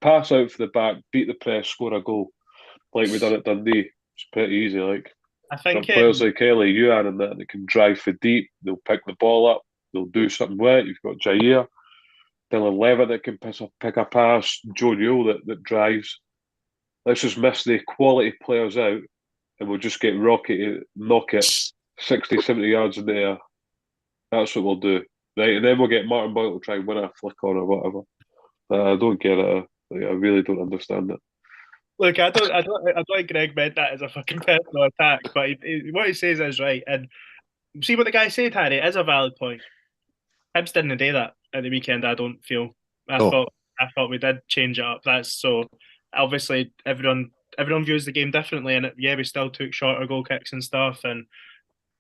Pass out for the back, beat the press, score a goal. Like we done at Dundee. It's pretty easy. Like, I think players like Kelly, Ewan and that can drive for deep. They'll pick the ball up. They'll do something with it. You've got Jair, Dylan Levitt that can pick a pass, Joe Newell that drives. Let's just miss the quality players out and we'll just get Rocky knock it 60, 70 yards in the air. That's what we'll do. Right, and then we'll get Martin Boyle to try and win a flick on or whatever. I don't get it. Like, I really don't understand it. Look, I don't think Greg meant that as a fucking personal attack, but what he says is right. And see what the guy said, Harry, it is a valid point. Hibs didn't do that at the weekend, I don't feel. I thought we did change it up. That's so obviously everyone views the game differently, and we still took shorter goal kicks and stuff, and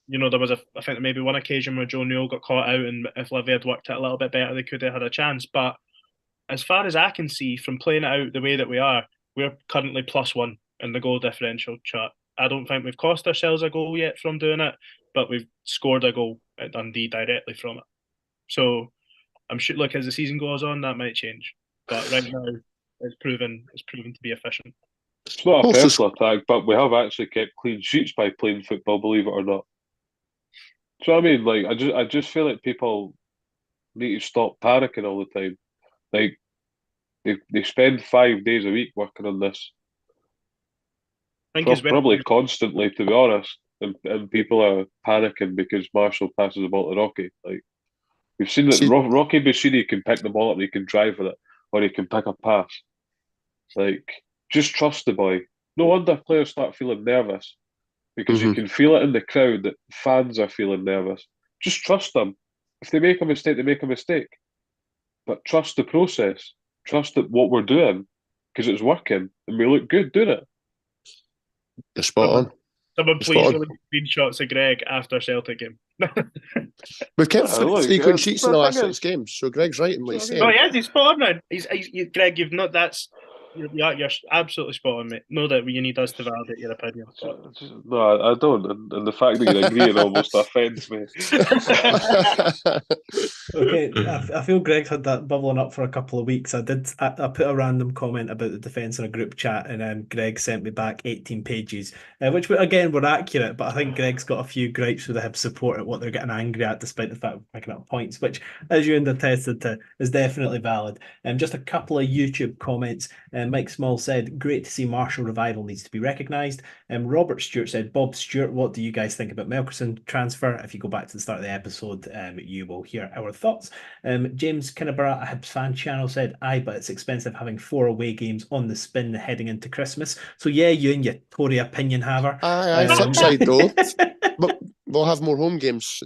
there was I think maybe one occasion where Joe Newell got caught out, and if Livy had worked it a little bit better, they could have had a chance. But as far as I can see from playing it out the way that we are, we're currently +1 in the goal differential chart. I don't think we've cost ourselves a goal yet from doing it, but we've scored a goal at Dundee directly from it. So I'm sure, look, as the season goes on, that might change. But right now, it's proven to be efficient. It's not a Also- personal attack, but we have actually kept clean sheets by playing football, believe it or not. So I mean, like, I just feel like people need to stop panicking all the time. Like, they spend 5 days a week working on this, I think as well, probably constantly, to be honest. And people are panicking because Marshall passes the ball to Rocky. Like, we've seen that See- Rocky Bashiri can pick the ball up and he can drive with it, or he can pick a pass. Like, just trust the boy. No wonder players start feeling nervous because you can feel it in the crowd that fans are feeling nervous. Just trust them. If they make a mistake, they make a mistake. But trust the process. Trust that what we're doing, because it's working and we look good doing it. You're spot on. someone Spot please on. release screenshots of Greg after Celtic game. We've kept look, three clean the sheets in the last thing 6 games, so Greg's right in what he's saying. Oh yeah, he's spot on, man. He's Greg. You've not. That's you're absolutely spot on, mate. Know that you need us to validate your opinion. No, I don't. And the fact that you're agreeing almost offends me. Okay, I feel Greg's had that bubbling up for a couple of weeks. I put a random comment about the defence in a group chat, and Greg sent me back 18 pages, which again were accurate, but I think Greg's got a few gripes with the Hibs support at what they're getting angry at, despite the fact we're picking up points, which, as you attested to, is definitely valid. Just a couple of YouTube comments. Mike Small said, "Great to see Marshall revival needs to be recognised." Robert Stewart said, "Bob Stewart, what do you guys think about Melkerson transfer?" If you go back to the start of the episode, you will hear our thoughts. James Kinnabara, a Hibs fan channel, said, "Aye, but it's expensive having 4 away games on the spin heading into Christmas." So yeah, you and your Tory opinion haver. Aye, flip side though. But we'll have more home games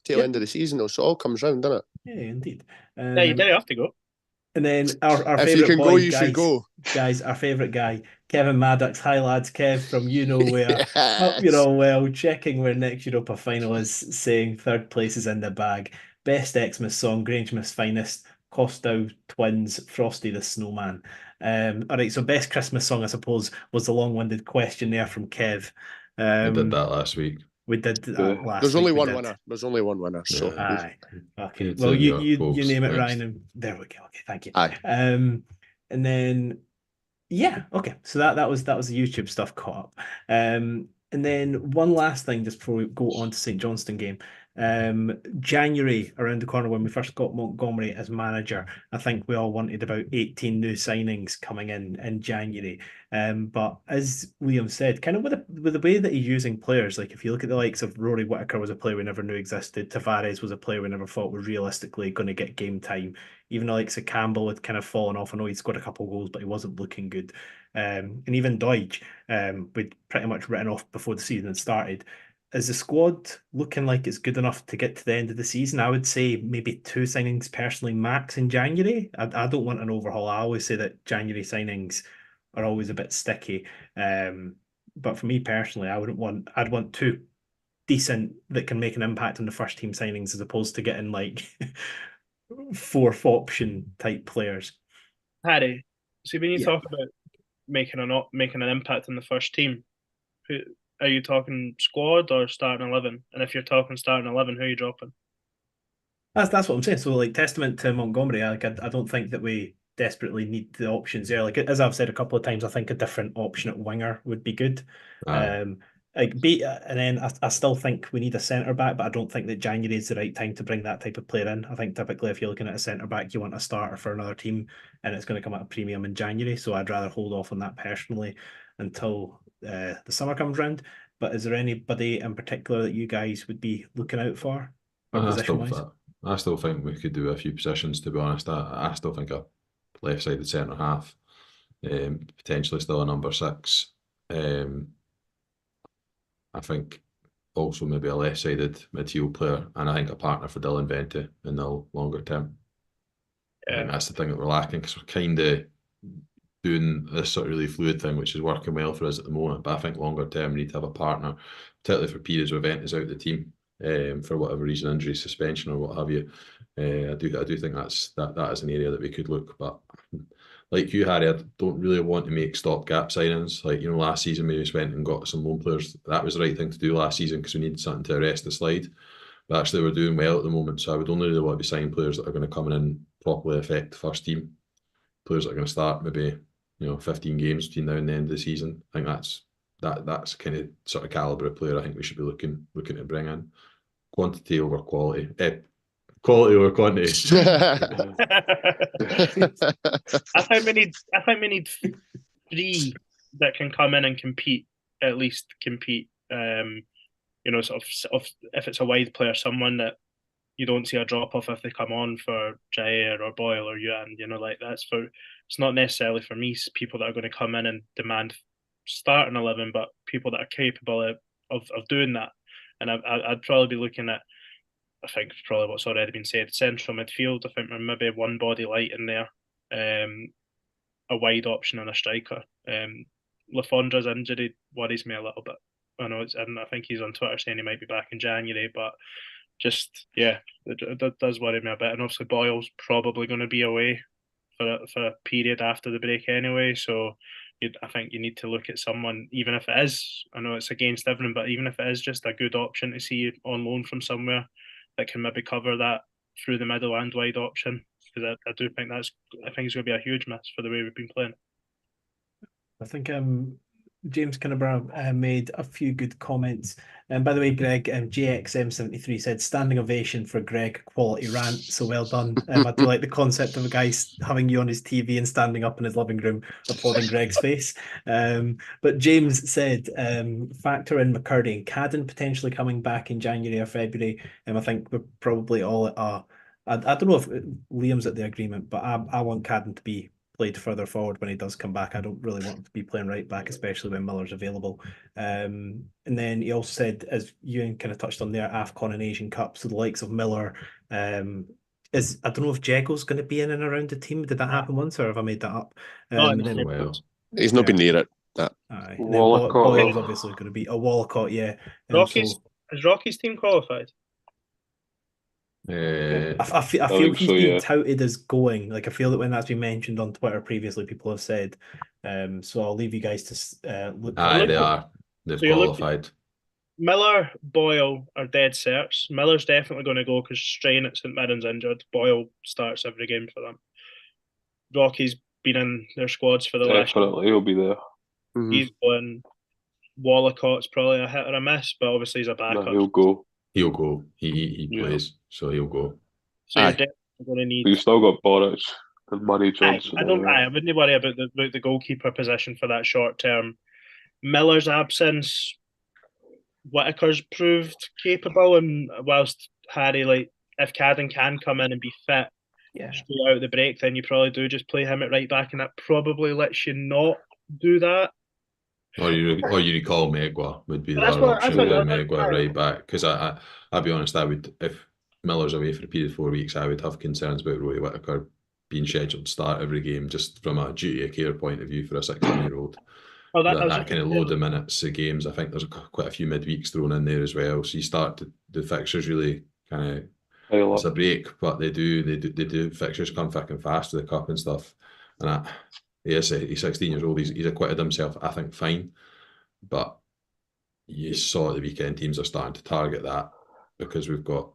tail Yep. end of the season though, so it all comes round, doesn't it? Yeah, indeed. Yeah, you do have to go. And then our If you favourite can boy, go, you guys, should go. Guys, our favourite guy, Kevin Maddox. Hi lads, Kev from you know where. Hope Yes. you're all well. Checking where next Europa final is, saying third place is in the bag. Best Xmas song, Grangemas Finest, Costow Twins, Frosty the Snowman. All right, so best Christmas song, I suppose, was the long-winded question there from Kev. I did that last week. We did that Yeah. last There's week. only we one did. winner. There's only one winner. So Yeah. Aye. Okay. It's Well, in you your quotes name it, next. Ryan, and there we go. Okay, thank you. Aye. And then yeah, okay. So that was the YouTube stuff caught up. And then one last thing just before we go on to St Johnstone game. January around the corner when we first got Montgomery as manager, I think we all wanted about 18 new signings coming in January. But as Liam said, kind of with the way that he's using players, like if you look at the likes of Rory Whittaker was a player we never knew existed, Tavares was a player we never thought was realistically going to get game time. Even the likes of Campbell had kind of fallen off. I know he scored a couple of goals, but he wasn't looking good. And even Deutsch, we'd pretty much written off before the season had started. Is the squad looking like it's good enough to get to the end of the season? I would say maybe 2 signings personally max in January. I don't want an overhaul. I always say that January signings are always a bit sticky. But for me personally, I'd want 2 decent that can make an impact on the first team signings as opposed to getting like 4th option type players. Harry, see when you Yeah. talk about making an impact on the first team, who are you talking, squad or starting 11? And if you're talking starting 11, who are you dropping? That's what I'm saying. So like testament to Montgomery, I don't think that we desperately need the options there. Like as I've said a couple of times, I think a different option at winger would be good. Aye. And then I still think we need a centre back, but I don't think that January is the right time to bring that type of player in. I think typically if you're looking at a centre back, you want a starter for another team, and it's going to come at a premium in January. So I'd rather hold off on that personally until the summer comes round. But is there anybody in particular that you guys would be looking out for, position-wise? I still think we could do a few positions, to be honest. I still think a left-sided centre half, potentially still a number 6. I think also maybe a left-sided midfield player, and I think a partner for Dylan Vente in the longer term. Yeah. That's the thing that we're lacking, because we're kind of doing this sort of really fluid thing, which is working well for us at the moment. But I think longer term, we need to have a partner, particularly for periods where Vente is out of the team for whatever reason, injury, suspension, or what have you. I do think that is an area that we could look. But like you, Harry, I don't really want to make stopgap signings. Like, last season we just went and got some loan players. That was the right thing to do last season because we needed something to arrest the slide. But actually, we're doing well at the moment, so I would only really want to be signing players that are going to come in and properly affect the first team. Players that are going to start maybe 15 games between now and the end of the season. I think that's kind of sort of calibre of player I think we should be looking to bring in. Quantity over quality. Quality over quantity. I think we need 3 that can come in and compete. At least compete. Sort of if it's a wide player, someone that you don't see a drop off if they come on for Jair or Boyle or Yuan. It's not necessarily for me people that are going to come in and demand starting 11, but people that are capable of doing that. And I'd probably be looking at, I think probably what's already been said, central midfield. I think we're maybe one body light in there, a wide option and a striker. Lafondra's injury worries me a little bit. I know and I think he's on Twitter saying he might be back in January, but it does worry me a bit. And obviously Boyle's probably going to be away for a period after the break anyway. So I think you need to look at someone, even if it is, I know it's against everyone, but even if it is just a good option to see on loan from somewhere that can maybe cover that through the middle and wide option, because I do think it's going to be a huge miss for the way we've been playing. I think James Kinneborough made a few good comments. And by the way, Greg, JXM73 said, standing ovation for Greg, quality rant, so well done. I do like the concept of a guy having you on his TV and standing up in his living room applauding Greg's face. But James said, factor in McCurdy and Cadden potentially coming back in January or February. I think we're probably all at I don't know if Liam's at the agreement, but I want Cadden to be played further forward when he does come back. I don't really want him to be playing right back, especially when Miller's available. And then he also said, as Ewan kind of touched on there, AFCON and Asian Cup, so the likes of Miller. I don't know if Jego's going to be in and around the team. Did that happen once, or have I made that up? He's not been near it. Boyle's obviously going to be a Walcott, yeah. Is Rocky's team qualified? I feel he's been touted as going. Like, I feel that when that's been mentioned on Twitter previously, people have said. So I'll leave you guys to look. They are. They've qualified. Miller, Boyle are dead certs. Miller's definitely going to go because Strain at St Mirren's injured. Boyle starts every game for them. Rocky's been in their squads for the last year. Definitely, he'll be there. Mm-hmm. He's going. Wallacott's probably a hit or a miss, but obviously he's a backup. No, he'll go. He'll go. He plays, so he'll go. So you're definitely going to need. You've still got Boric and Murray Johnson. I wouldn't worry about the goalkeeper position for that short term. Miller's absence, Whittaker's proved capable, and whilst Harry, if Cadden can come in and be fit, straight out the break, then you probably do just play him at right back, and that probably lets you not do that. Or you recall Megwa would be the other option. Megwa right back, because I'll be honest, I would, if Miller's away for a period of 4 weeks, I would have concerns about Roy Whittaker being scheduled to start every game, just from a duty of care point of view for a 16-year-old. That kind of load of minutes of games. I think there's quite a few midweeks thrown in there as well. So you start the fixtures really kind of, it's a break, but they do fixtures come thick and fast with the cup and stuff. And he's 16 years old. He's acquitted himself, I think, fine. But you saw at the weekend teams are starting to target that because we've got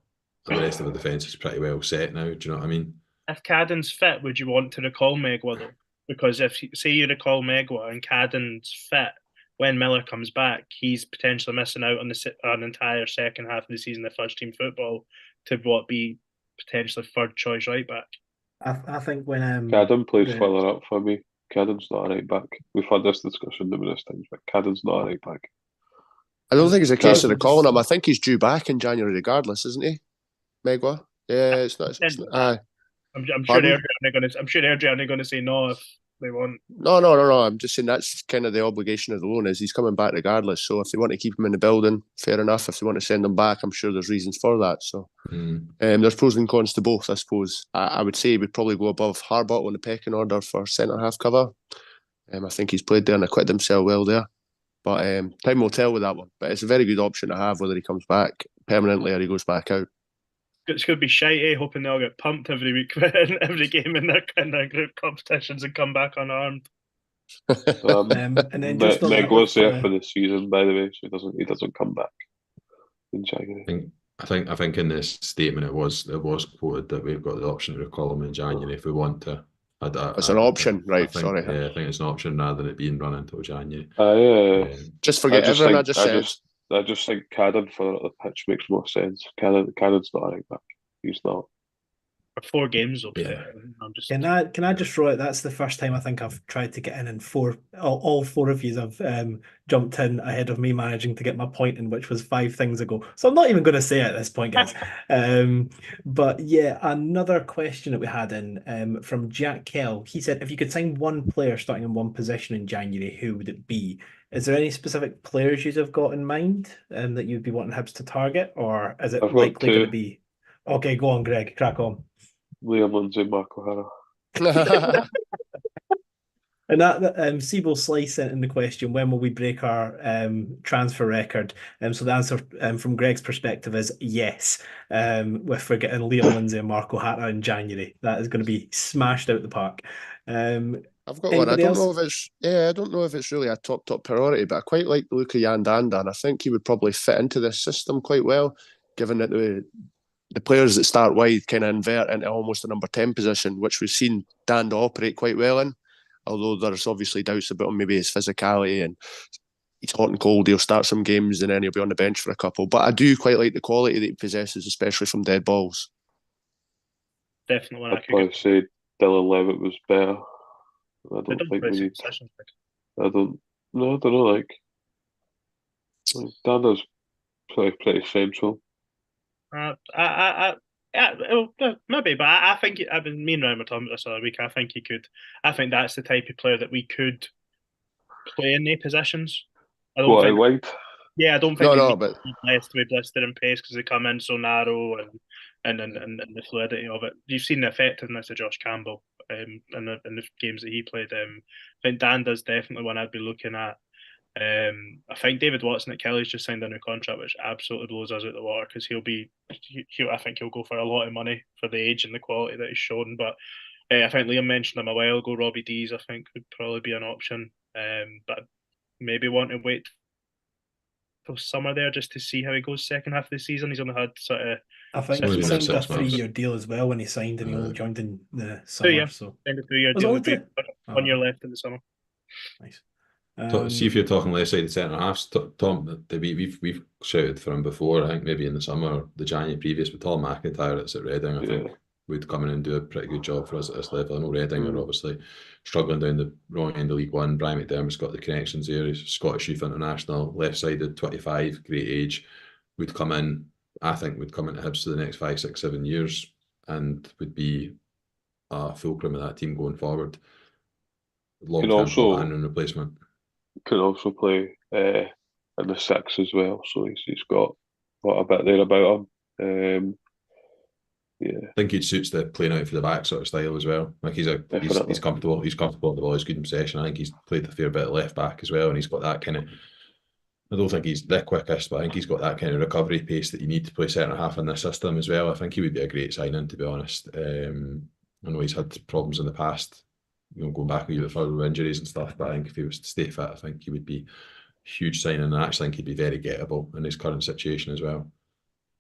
the rest of the defence is pretty well set now. Do you know what I mean? If Cadden's fit, would you want to recall Megwa though? Because if say you recall Megwa and Cadden's fit, when Miller comes back, he's potentially missing out on an entire second half of the season of first team football to be potentially third choice right back. I think when Cadden plays further up for me. Cadden's not a right back. We've had this discussion numerous times, but Cadden's not a right back. I don't think it's a case of recalling him. I think he's due back in January regardless, isn't he? Megwa? Yeah, it's not. I'm sure Adrian are going to say no if they want. No. I'm just saying that's kind of the obligation of the loan is he's coming back regardless. So if they want to keep him in the building, fair enough. If they want to send him back, I'm sure there's reasons for that. So there's pros and cons to both, I suppose. I would say he would probably go above Harbottle in the pecking order for centre half cover. I think he's played there and acquitted himself well there. But time will tell with that one. But it's a very good option to have whether he comes back permanently or he goes back out. It's going to be shitey, hoping they all get pumped every week in every game in their group competitions and come back unarmed. And then just on that Meglo's there for with, the season, by the way, so he doesn't come back in January. I think in this statement it was quoted that we've got the option to recall him in January if we want to. It's an option, right? Sorry. Yeah, I think it's an option rather than it being run until January. Just forget everything I just said. I just think Cadden for the pitch makes more sense. Cannon's not a right back. He's not. For 4 games, will play. Can I just throw it? That's the first time I think I've tried to get in, and all 4 of you have jumped in ahead of me managing to get my point in, which was 5 things ago. So I'm not even going to say it at this point, guys. But yeah, another question that we had in from Jack Kell. He said, if you could sign one player starting in one position in January, who would it be? Is there any specific players you have got in mind that you'd be wanting Hibs to target, or is it likely going to be? Okay, go on, Greg. Crack on. Liam Lindsay, Mark O'Hara. And that Siebel Slice sent in the question, when will we break our transfer record? So the answer from Greg's perspective is yes. If we're getting Liam Lindsay and Mark O'Hara in January, that is going to be smashed out the park. I've got one. I don't know if it's really a top priority, but I quite like the look of Jan Danda, and I think he would probably fit into this system quite well, given that the players that start wide kind of invert into almost a number 10 position, which we've seen Danda operate quite well in. Although there's obviously doubts about maybe his physicality, and he's hot and cold. He'll start some games and then he'll be on the bench for a couple. But I do quite like the quality that he possesses, especially from dead balls. Definitely. I'd probably say Dylan Levitt was better. I don't think we need. I don't know. Like Danda's pretty central. Yeah, maybe, but I think I've been me and Ryan were talking about this the other week. I think he could. I think that's the type of player that we could play in their positions. I don't think. Yeah, I don't think but he's blessed to be blistered in pace because they come in so narrow and the fluidity of it. You've seen the effectiveness of Josh Campbell in the games that he played. I think Danda's definitely one I'd be looking at. I think David Watson at Kelly's just signed a new contract, which absolutely blows us out the water because I think he'll go for a lot of money for the age and the quality that he's shown. But I think Liam mentioned him a while ago. Robbie Dees, I think, would probably be an option. But maybe want to wait till summer there just to see how he goes second half of the season. He's only had sort of. I think he signed a 3-year deal as well when he signed, and he only joined in the summer. 2 year, so signed a 3-year deal. Would be 1 year left in the summer. Nice. See if you're talking left-sided centre halves, Tom. We've shouted for him before. I think maybe in the summer, the January previous, with Tom McIntyre that's at Reading. I think would come in and do a pretty good job for us at this level. I know Reading are obviously struggling down the wrong end of League One. Brian McDermott's got the connections there. He's Scottish Youth International, left-sided, 25, great age. Would come in. I think would come into Hibs for the next 5, 6, 7 years, and would be a fulcrum of that team going forward. Long-term and replacement. Can also play in the 6 as well, so he's got a bit there about him. I think he suits the playing out for the back sort of style as well. Like he's comfortable. He's comfortable with the ball. He's good in possession. I think he's played a fair bit of left back as well, and he's got that kind of. I don't think he's the quickest, but I think he's got that kind of recovery pace that you need to play centre half in this system as well. I think he would be a great signing, to be honest. I know he's had problems in the past. Going back a wee bit further with injuries and stuff, but I think if he was to stay fit, I think he would be a huge signing, and I actually think he'd be very gettable in his current situation as well.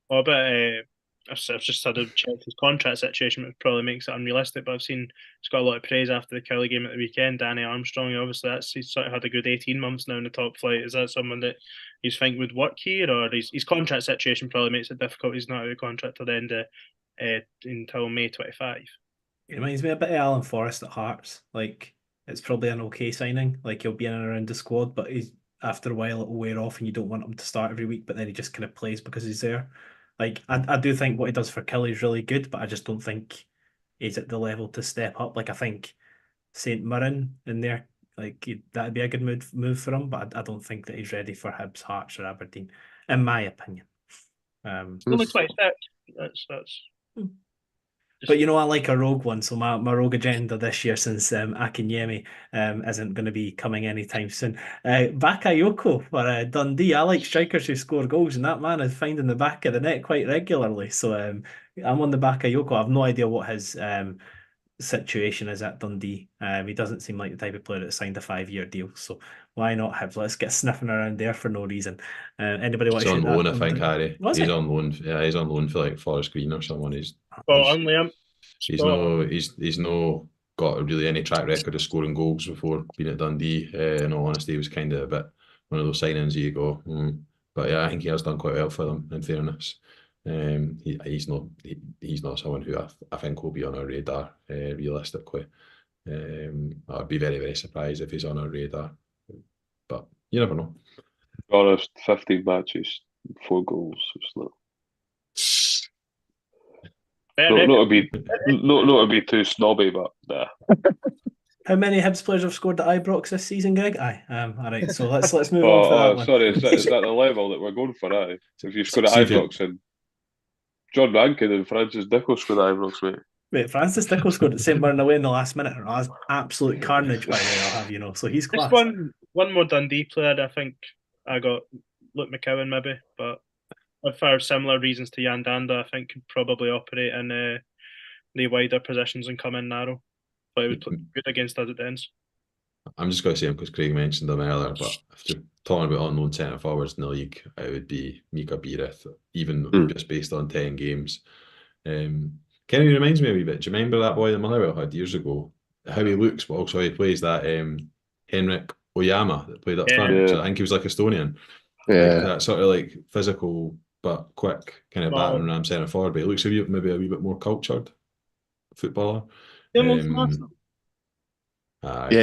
Well, but I've just had to check his contract situation, which probably makes it unrealistic, but I've seen he's got a lot of praise after the Kelly game at the weekend. Danny Armstrong, obviously, he's sort of had a good 18 months now in the top flight. Is that someone that he's think would work here, or his contract situation probably makes it difficult? He's not out of contract till the end until May 25. It reminds me a bit of Alan Forrest at Hearts. Like, it's probably an okay signing. Like, he'll be in and around the squad, but after a while it'll wear off and you don't want him to start every week, but then he just kind of plays because he's there. Like, I do think what he does for Kelly is really good, but I just don't think he's at the level to step up. Like, I think St. Mirren in there, like, that'd be a good move for him, but I don't think that he's ready for Hibs, Hearts or Aberdeen, in my opinion. Only 26. That's But I like a rogue one, so my rogue agenda this year, since Akinyemi isn't going to be coming anytime soon. Bakayoko for Dundee. I like strikers who score goals, and that man is finding the back of the net quite regularly. So I'm on the Bakayoko. I have no idea what his situation is at Dundee. He doesn't seem like the type of player that signed a 5-year deal. So why not have? Let's get sniffing around there for no reason. Anybody want He's to on shoot loan, that? I think, Harry. Was He's it? on loan. Yeah, he's on loan for like Forest Green or someone. Spot on, Liam. He's Spot on. no he's no got really any track record of scoring goals before being at Dundee. In all honesty, he was kind of a bit one of those signings you go, but yeah, I think he has done quite well for them. In fairness, he's not someone who I think will be on our radar realistically. I'd be very surprised if he's on our radar, but you never know. To be honest, 15 matches, 4 goals. It's not. Not to be too snobby, but nah. How many Hibs players have scored at Ibrox this season, Greg? Aye. All right. So let's move on for that one. Sorry, is that the level that we're going for? Aye. If you scored at See if you- Ibrox and John Rankin and Francis Dicko scored at Ibrox, mate. Wait, Francis Dicko scored at St Mirren away in the last minute. That was absolute carnage, by the way, I'll have you know. So he's class. Just one more Dundee player. I think I got Luke McCowan maybe, but for similar reasons to Jan Danda, I think could probably operate in the wider positions and come in narrow. But it was good against us at the ends. I'm just going to say him because Craig mentioned him earlier, but if you're talking about unknown centre forwards in the league, it would be Mika Biereth, even just based on 10 games. Kind of reminds me a wee bit. Do you remember that boy that Motherwell had years ago? How he looks, but also how he plays, that Henrik Oyama that played up front. Yeah. So I think he was like Estonian. Yeah. Like that sort of like physical but quick kind of battering ram centre forward, but he looks maybe a wee bit more cultured footballer. Yeah,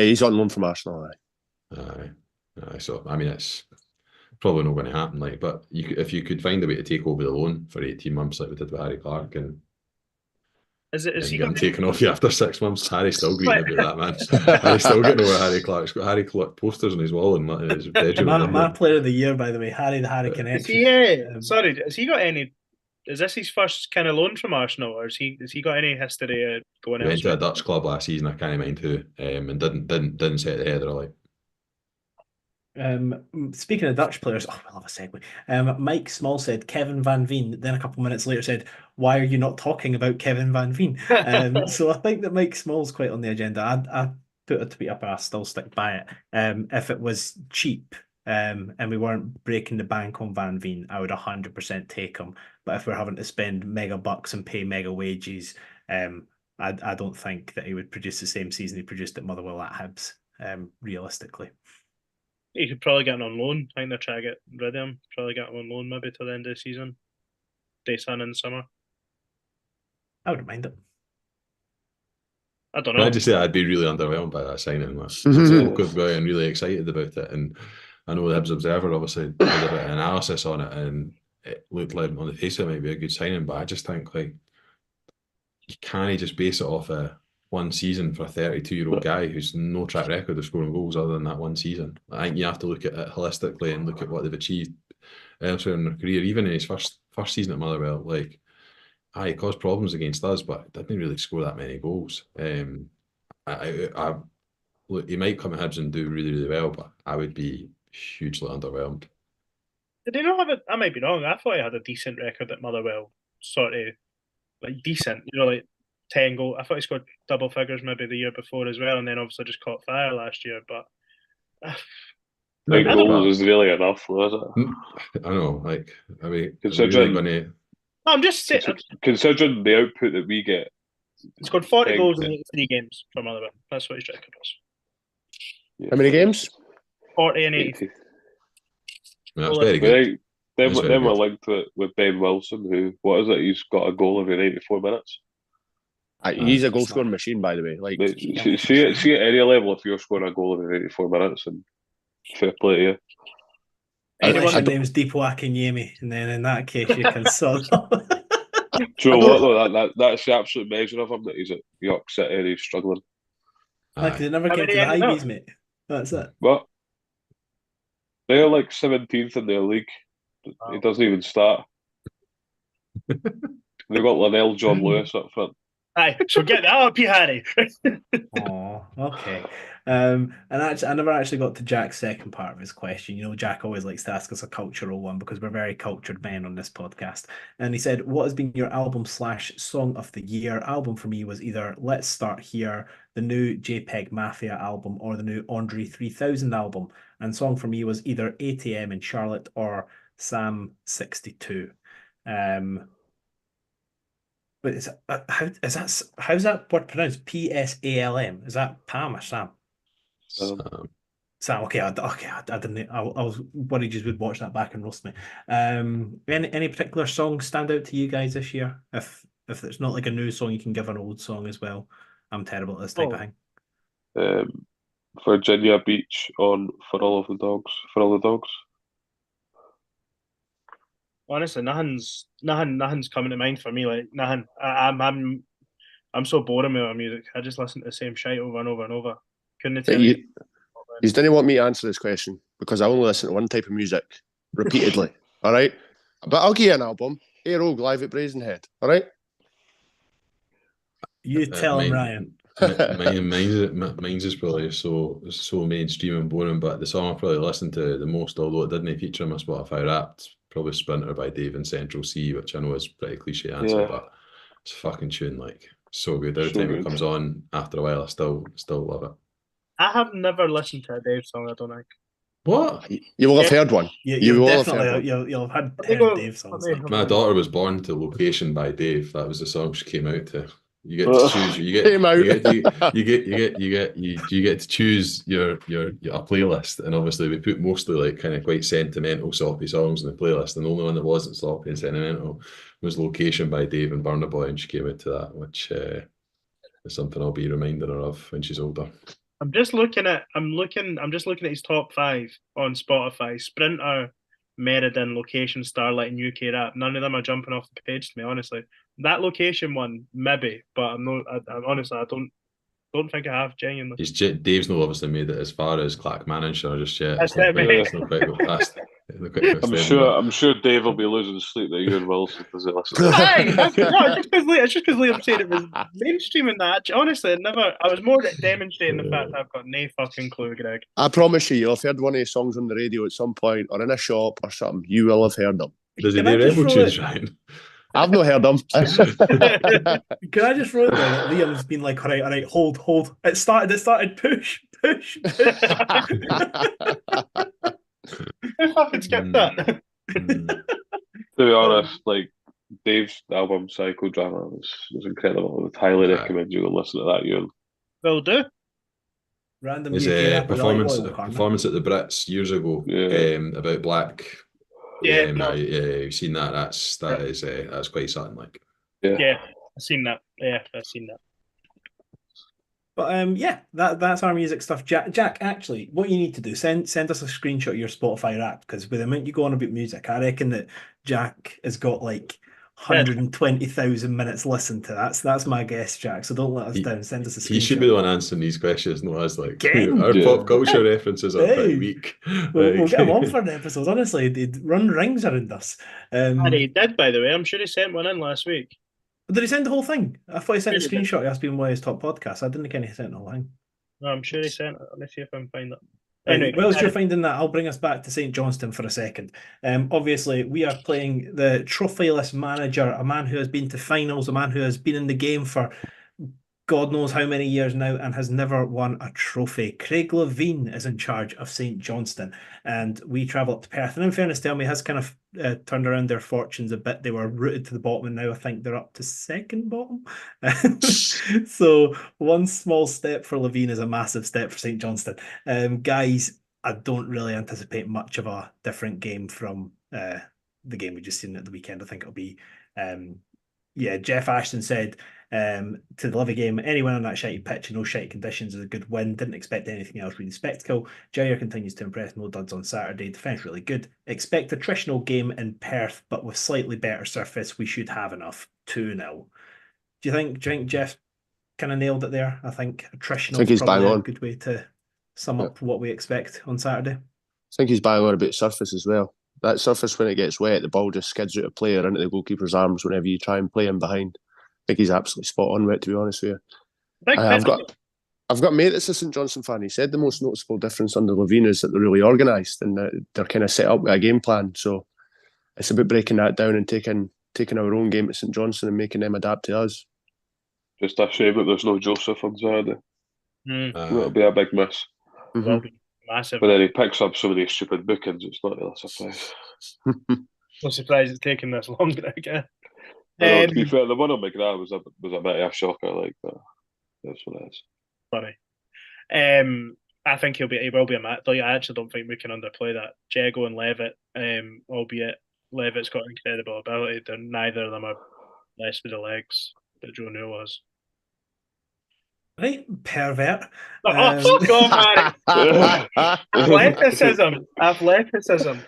he's on loan from Arsenal. Aye. So I mean, it's probably not going to happen. Like, but if you could find a way to take over the loan for 18 months, like we did with Harry Clark, and he got got taken off you after 6 months, Harry's still greeting about that, man. Harry's still getting over Harry Clark's got Harry Clark posters on his wall in his bedroom. My player of the year, by the way, the Harry connection. Sorry, has he got any? Is this his first kind of loan from Arsenal, or has he got any history going He went to elsewhere? a Dutch club last season, I can't mind who, and didn't set the header like. Speaking of Dutch players, we'll have a segue. Mike Small said Kevin Van Veen, then a couple minutes later said, "Why are you not talking about Kevin Van Veen?" So I think that Mike Small's quite on the agenda. I put a tweet up and I still stick by it. If it was cheap, and we weren't breaking the bank on Van Veen, I would 100% take him. But if we're having to spend mega bucks and pay mega wages, I don't think that he would produce the same season he produced at Motherwell at Hibs, realistically. You could probably get him on loan. I think they're trying to get rid of him. Probably get him on loan maybe till the end of the season. Day sun in the summer. I wouldn't mind it. I don't know. I'd just say I'd be really underwhelmed by that signing. Folk have been really excited about it, and I know the Hibs Observer obviously did a bit of analysis on it, and it looked like on the face of it might be a good signing, but I just think like you can't just base it off one season for a 32-year-old guy who's no track record of scoring goals other than that one season. I think you have to look at it holistically and look at what they've achieved elsewhere in their career. Even in his first season at Motherwell, like, he caused problems against us, but didn't really score that many goals. Look, he might come at Hibs and do really, really well, but I would be hugely underwhelmed. Did he not have it? I might be wrong. I thought he had a decent record at Motherwell. Sort of like decent, like 10 goals. I thought he scored double figures maybe the year before as well, and then obviously just caught fire last year. But 9 goals is really enough, though, is it? I know, like, I mean, considering really I'm just saying, considering the output that we get, he scored 40 goals in 83 games for Motherwell. That's what his record was. Yeah. How many games? 40 and 80. That's very good. Then we're linked to it with Ben Wilson, who, what is it? He's got a goal every 94 minutes. He's a goal scoring machine, by the way. Like, see at any level, if you're scoring a goal every 84 minutes, and fair play to you. Unless your name's Deepo Akinyemi, and then in that case you can sod them. Do you know what though? That's the absolute measure of him, that he's at York City and he's struggling. Like they never came to the Hibs, mate. That's it. But they're like 17th in their league. Wow. He doesn't even start. They've got Linnell, John Lewis up front. Aye, so get that up, you Harry. Oh, okay. And actually, I never actually got to Jack's second part of his question. You know, Jack always likes to ask us a cultural one because we're very cultured men on this podcast. And he said, "What has been your album slash song of the year?" Album for me was either Let's Start Here, the new JPEG Mafia album, or the new Andre 3000 album. And song for me was either ATM in Charlotte or Sam 62. But how's that word pronounced? PSALM? Is that Pam or Sam? Sam. Okay, I didn't. I was worried you would watch that back and roast me. Any particular songs stand out to you guys this year? If it's not like a new song, you can give an old song as well. I'm terrible at this type of thing. Virginia Beach on For All of the Dogs. For All the Dogs. Honestly, nothing's coming to mind for me. Like nothing. I'm so bored of my music. I just listen to the same shit over and over and over. Couldn't tell you. You didn't want me to answer this question because I only listen to one type of music repeatedly. All right, but I'll give you an album. Air Oak live at Brazenhead. All right. You tell him, Ryan. Mine's is probably so mainstream and boring, but the song I probably listened to the most, although it didn't feature on my Spotify Wrapped, probably Sprinter by Dave and Central C, which I know is a pretty cliche answer, but it's a fucking tune, like so good. Every time it comes on, after a while, I still love it. I have never listened to a Dave song, I don't think. What? You will have heard one. You will have heard one. You'll have heard Dave songs. My daughter was born to Location by Dave. That was the song she came out to. You get to choose. You get to choose your playlist, and obviously we put mostly like kind of quite sentimental, soppy songs in the playlist. And the only one that wasn't soppy and sentimental was "Location" by Dave and Burna Boy, and she came out to that, which is something I'll be reminding her of when she's older. I'm just looking at his top 5 on Spotify. Sprinter, Meriden, Location, Starlight, and UK Rap. None of them are jumping off the page to me, honestly. That Location one, maybe, but I'm not. Honestly, I don't think I have genuinely. Dave's not obviously made it as far as Clackmannanshire just yet. That's it, mate. It's not quite got past. I'm sure Dave will be losing sleep that you and Wilson because they listen. It's just because Liam said it was mainstream and that. Honestly, I was more demonstrating the fact that I've got no fucking clue, Greg. I promise you'll have heard one of his songs on the radio at some point or in a shop or something. You will have heard them. Does he do rebel tunes, Ryan? I've not heard them. Can I just wrote down that Liam's been like, all right, hold. It started, push. I fucking skipped that. To be honest, like Dave's album Psychodrama was incredible. I would highly recommend you go listen to that, Ewan. Will do. Random His performance at the Brits years ago about black. You've seen that. That's quite something. Like, yeah, I've seen that. Yeah, I've seen that. But that's our music stuff. Jack, actually, what you need to do, send us a screenshot of your Spotify Wrapped, because with the amount you go on about music, I reckon that Jack has got like 120,000 minutes listened to. That's my guess, Jack. So don't let us down. Send us a screenshot. He should be the one answering these questions, not us. Like our pop culture references are pretty weak. We'll get him on for an episode. Honestly, they'd run rings around us. And he did, by the way. I'm sure he sent one in last week. Did he send the whole thing? I thought he sent a screenshot. He has been one of his top podcasts. I didn't think he sent the whole thing. No, I'm sure he sent it. Let me see if I can find it. Anyway, whilst you're finding that, I'll bring us back to St Johnstone for a second. Obviously, we are playing the trophyless manager, a man who has been to finals, a man who has been in the game for God knows how many years now and has never won a trophy. Craig Levine is in charge of St Johnstone, and we travel up to Perth. And in fairness to him, he has kind of turned around their fortunes a bit. They were rooted to the bottom, and now I think they're up to second bottom. So one small step for Levine is a massive step for St Johnstone. Guys, I don't really anticipate much of a different game from the game we just seen at the weekend. I think it'll be Jeff Ashton said to the Livy game, anyone on that shitty pitch in no shitty conditions is a good win. Didn't expect anything else really spectacle. Jair continues to impress, no duds on Saturday. Defence really good. Expect a attritional game in Perth, but with slightly better surface. We should have enough. 2-0. Do you think Jeff kind of nailed it there? I think attritional is probably a good way to sum up what we expect on Saturday. I think he's bang on about surface as well. That surface, when it gets wet, the ball just skids out of play or into the goalkeeper's arms whenever you try and play him behind. think he's absolutely spot on with it, to be honest with you. Big I've got a mate that's a St Johnstone fan. He said the most noticeable difference under Levine is that they're really organised and that they're kind of set up with a game plan. So it's about breaking that down and taking our own game to St Johnstone and making them adapt to us. Just a shame that there's no Joseph on Saturday. That'll be a big miss. Will be massive. But then he picks up so many stupid bookings, it's not really a surprise. No surprise it's taking this long, again. To be fair, the one on McGrath was a bit of a shocker, like that. That's what it is. Funny. I think he will be a match. I actually don't think we can underplay that. Jago and Levitt, albeit Levitt's got incredible ability, neither of them are blessed with the legs that Joe Newell has. Right, pervert. Fuck off, Harry. Athleticism.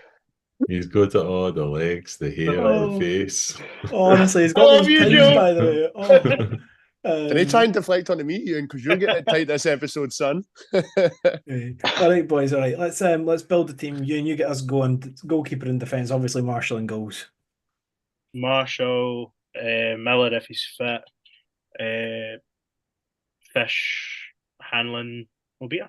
He's got all the legs, the hair, the face. Honestly, he's got those pins, by the way. Can you try and deflect on the meat, Ian? Because you're getting it tight this episode, son. All right, boys. All right, let's build the team. You get us going. Goalkeeper in defence. Obviously, Marshall in goals. Marshall, Miller if he's fit. Fish, Hanlon, Obita.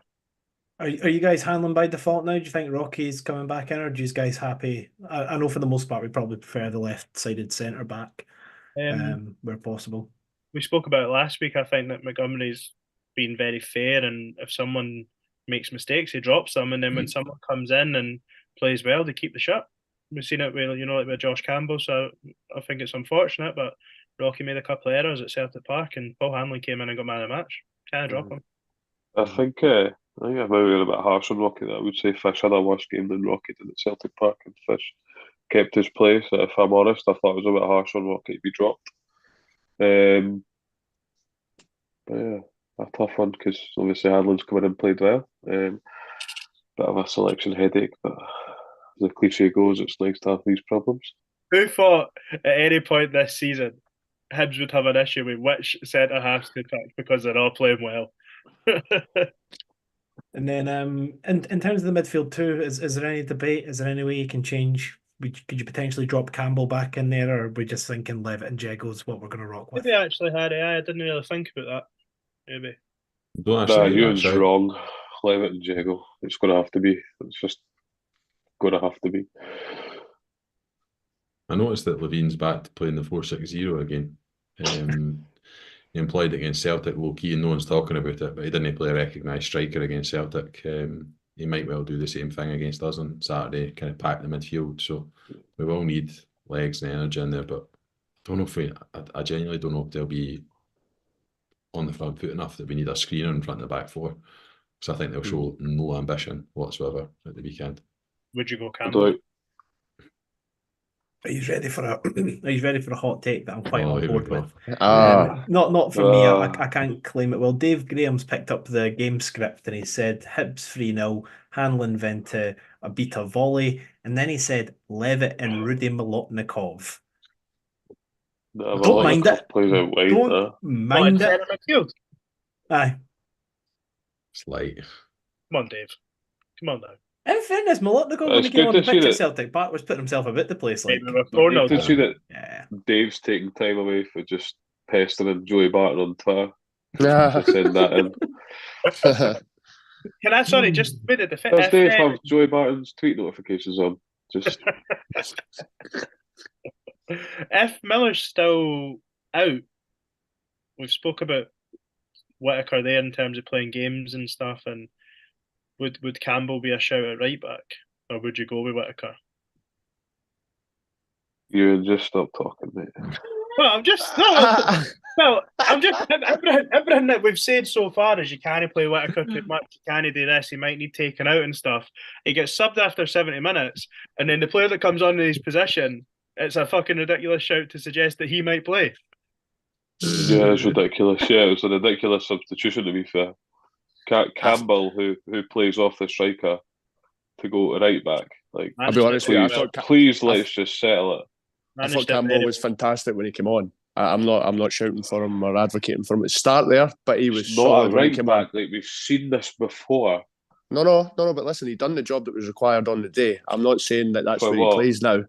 Are you guys handling by default now? Do you think Rocky's coming back in, or are you guys happy? I know for the most part we probably prefer the left-sided centre back, where possible. We spoke about it last week. I think that Montgomery's been very fair, and if someone makes mistakes, he drops them, and then when someone comes in and plays well, they keep the shot. We've seen it with with Josh Campbell, so I think it's unfortunate, but Rocky made a couple of errors at Celtic Park, and Paul Hanlon came in and got man of the match. Can't drop him. I think I maybe a bit harsh on Rocky. That I would say Fish had a worse game than Rocky did at Celtic Park, and Fish kept his place. If I'm honest, I thought it was a bit harsh on Rocky to be dropped. But yeah, a tough one because obviously Hanlon's come in and played well. Bit of a selection headache, but as the cliche goes, it's nice to have these problems. Who thought at any point this season Hibs would have an issue with which centre halves to pick because they're all playing well? And then, in terms of the midfield too, is there any debate? Is there any way you can change? Could you potentially drop Campbell back in there, or are we just thinking Levitt and Jago is what we're going to rock with? Maybe actually, Harry, I didn't really think about that. Maybe. Ewan's wrong. Levitt and Jago. It's going to have to be. It's just going to have to be. I noticed that Levine's back to playing the 4-6-0 again. He employed it against Celtic low key, and no one's talking about it. But he didn't play a recognised striker against Celtic. He might well do the same thing against us on Saturday, kind of pack the midfield. So we will need legs and energy in there. But I don't know I genuinely don't know if they'll be on the front foot enough that we need a screener in front of the back four. Because I think they'll show no ambition whatsoever at the weekend. Would you go Campbell? Are you ready for a hot take that I'm quite on board with? Not for me. I can't claim it. Well, Dave Graham's picked up the game script and he said Hibs 3-0, Hanlon Vente, a beat a volley, and then he said Levitt and Rudy Molotnikov. Don't mind it. Don't mind it. Aye. It's light. Come on, Dave. Come on now. In fairness, Molotnikov when he came on the pitch at Celtic Park was putting himself about the place. Like, good to see that Dave's taking time away for just pestering Joey Barton on Twitter. Just send that in. Can I, sorry, just with it, does Dave have Joey Barton's tweet notifications on? Just if Miller's still out, we've spoke about Whittaker there in terms of playing games and stuff, and would Campbell be a shout at right back, or would you go with Whittaker? You just stop talking, mate. Well, I'm just everything that we've said so far is you can't play Whittaker too much, you can't do this, he might need taken out and stuff. He gets subbed after 70 minutes, and then the player that comes on in his position, it's a fucking ridiculous shout to suggest that he might play. Yeah, it's ridiculous. Yeah, it was a ridiculous substitution, to be fair. Campbell, who plays off the striker, to go to right back. Like, I'll be honest with you, please let's just settle it. I thought Campbell was fantastic when he came on. I'm not shouting for him or advocating for him at the start there, but he was not a right back. Like, we've seen this before. No. But listen, he done the job that was required on the day. I'm not saying that's where he plays now.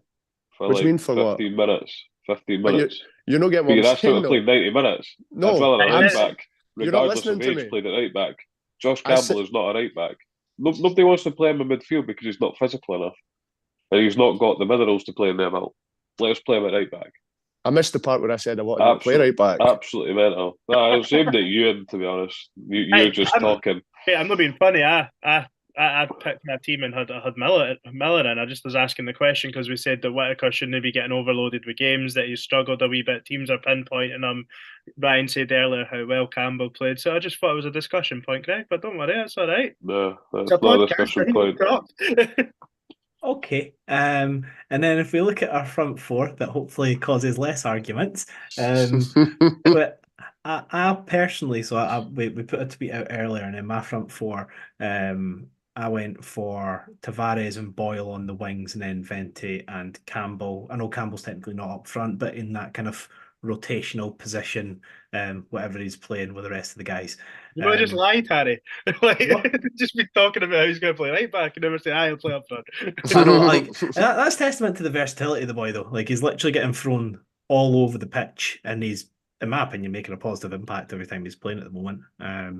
What do you mean for 15 minutes? 15 minutes. You're not getting But what you're I'm asking saying, to play though. 90 minutes. No, I'd rather a I'm. right back, You're not regardless listening of to age, me. played at right back. Josh I said- Campbell is not a right back. Nobody wants to play him in midfield because he's not physical enough. And he's not got the minerals to play in there. Let us play him at right back. I missed the part where I said I wanted to play right back. Absolutely mental. No, it's aimed at you, to be honest. You're just talking. Hey, I'm not being funny. I picked my team and had Miller in. I just was asking the question because we said that Whittaker shouldn't be getting overloaded with games, that he struggled a wee bit. Teams are pinpointing him. Ryan said earlier how well Campbell played, so I just thought it was a discussion point, Greg. But don't worry, that's all right. No, that's It's a not a podcast, discussion I point. can talk. Okay. And then if we look at our front four, that hopefully causes less arguments. But I personally, we put a tweet out earlier, and in my front four, I went for Tavares and Boyle on the wings, and then Vente and Campbell. I know Campbell's technically not up front, but in that kind of rotational position, whatever he's playing with the rest of the guys. You might just lied, Harry. Just be talking about how he's going to play right back and never say, I'll play up front. I know, like that's testament to the versatility of the boy, though. Like he's literally getting thrown all over the pitch, and he's, in my opinion, making a positive impact every time he's playing at the moment. I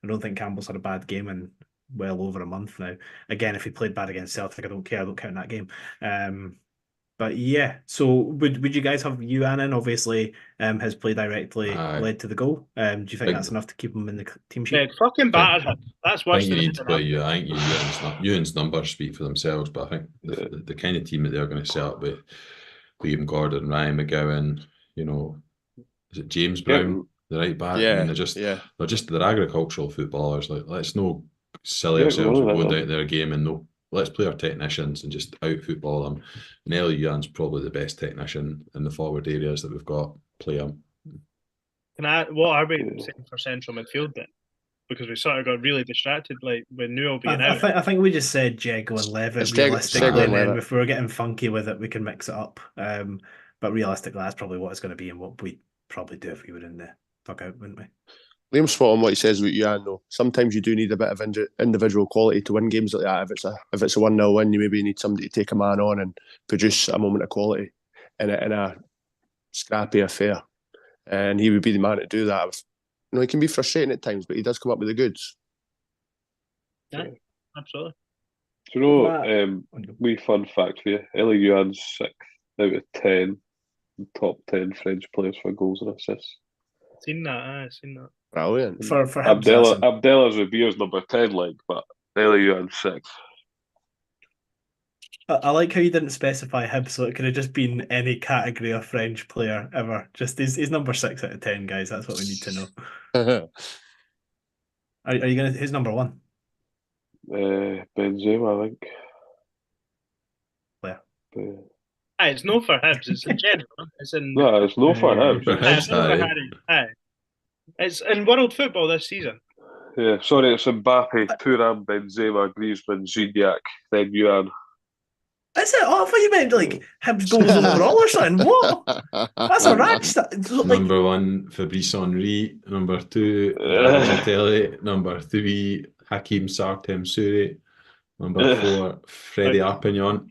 don't think Campbell's had a bad game in well over a month now. Again, if he played bad against Celtic, I don't care. I don't count that game. But yeah, so would you guys have Yuan in? Obviously, has played directly, led to the goal. Do you think that's enough to keep him in the team sheet? Yeah, fucking battered him. That's worse I think you than need to play. I think Ewan's numbers speak for themselves, but I think the kind of team that they're going to set up with Liam Gordon, Ryan McGowan, is it James Brown, the right back? Yeah, I mean, they're agricultural footballers. Like, let's not silly ourselves with going down their game, and let's play our technicians and just out football them. And Ellie Yuan's probably the best technician in the forward areas that we've got. Play him. What are we saying for central midfield then? Because we sort of got really distracted, like with Newell being out. I think we just said Jago and Levitt realistically, and then if we were getting funky with it, we can mix it up. But realistically, that's probably what it's going to be, and what we'd probably do if we were in the dugout, wouldn't we? Liam's spot on what he says about Yuan, though. Sometimes you do need a bit of individual quality to win games like that. If it's a 1-0 win, you maybe need somebody to take a man on and produce a moment of quality in a scrappy affair. And he would be the man to do that. He can be frustrating at times, but he does come up with the goods. Yeah, absolutely. Do you know, wee fun fact for you, Ellie Yuan's 6th out of 10 top 10 French players for goals and assists. Seen that. Brilliant. For Abdallah Zabir's number 10, but Ellie Yuan's 6th. I like how you didn't specify Hibs, so it could have just been any category of French player ever. Just he's number 6 out of 10, guys. That's what we need to know. Are you gonna? Who's number 1? Benzema, I think. Player. It's no for Hibs. It's in general. No, it's no for Hibs. It's in world football this season. Yeah, sorry, it's Mbappe, Thuram, Benzema, Griezmann, Gignac, then Yuan. Is it? Oh, I thought you meant like Hibs goals overall or something. What? That's a rack. Number 1, Fabrice Henry. Number 2, Balotelli. Number 3, Hakim Sartem Suri. Number 4, Freddie Arpignon.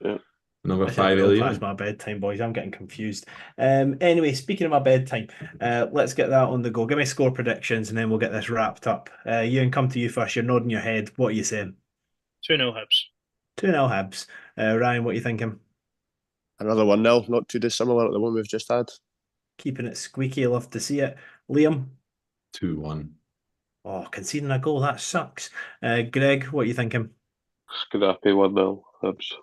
Yeah. Number 5, Elliot. That's my bedtime, boys. I'm getting confused. Anyway, speaking of my bedtime, let's get that on the go. Give me score predictions, and then we'll get this wrapped up. Ewan, come to you first. You're nodding your head. What are you saying? 2-0 Hibs. 2-0 Hibs. Ryan, what are you thinking? Another 1-0, not too dissimilar to the one we've just had. Keeping it squeaky, love to see it. Liam? 2-1. Oh, conceding a goal, that sucks. Greg, what are you thinking? Scrappy 1-0 Hibs.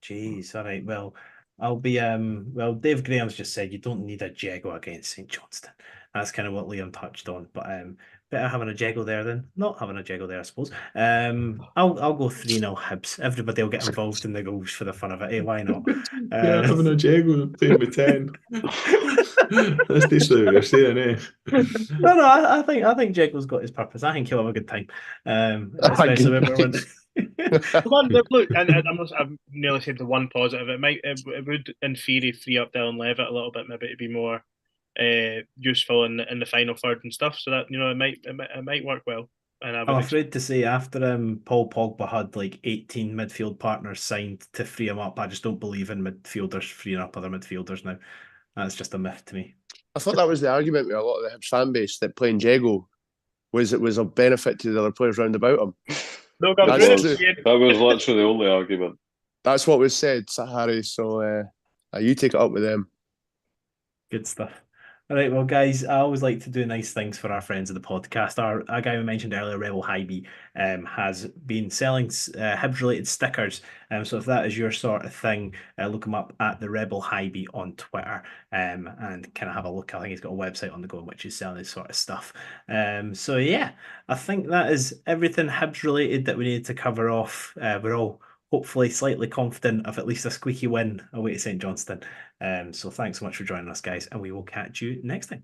Jeez, all right. Well, I'll be Dave Graham's just said you don't need a Jago against St Johnstone. That's kind of what Liam touched on. But better having a Jago there than not having a Jago there, I suppose. I'll go 3-0 Hibs. Everybody will get involved in the goals for the fun of it. Hey, why not? Yeah, having a Jago playing with 10. That's basically what you're saying, eh? No, I think Jago's got his purpose. I think he'll have a good time. Especially when we're Look, and I've nearly said the one positive. It would in theory free up Dylan Levitt a little bit, maybe to be more useful in the final third and stuff. So that it might work well. And I'm afraid to say, after Paul Pogba had like 18 midfield partners signed to free him up, I just don't believe in midfielders freeing up other midfielders now. That's just a myth to me. I thought that was the argument with a lot of the Hibs fan base, that playing Jago was a benefit to the other players round about him. No, come That's through. true. That was literally the only argument. That's what was said, Harry. So you take it up with them. Good stuff. All right, well, guys, I always like to do nice things for our friends of the podcast. Our guy we mentioned earlier, Rebel Hibs, has been selling Hibs-related stickers. So if that is your sort of thing, look him up at the Rebel Hibs on Twitter, and kind of have a look. I think he's got a website on the go which is selling this sort of stuff. So yeah, I think that is everything Hibs-related that we needed to cover off. We're all hopefully slightly confident of at least a squeaky win away to St Johnstone. So thanks so much for joining us, guys, and we will catch you next time.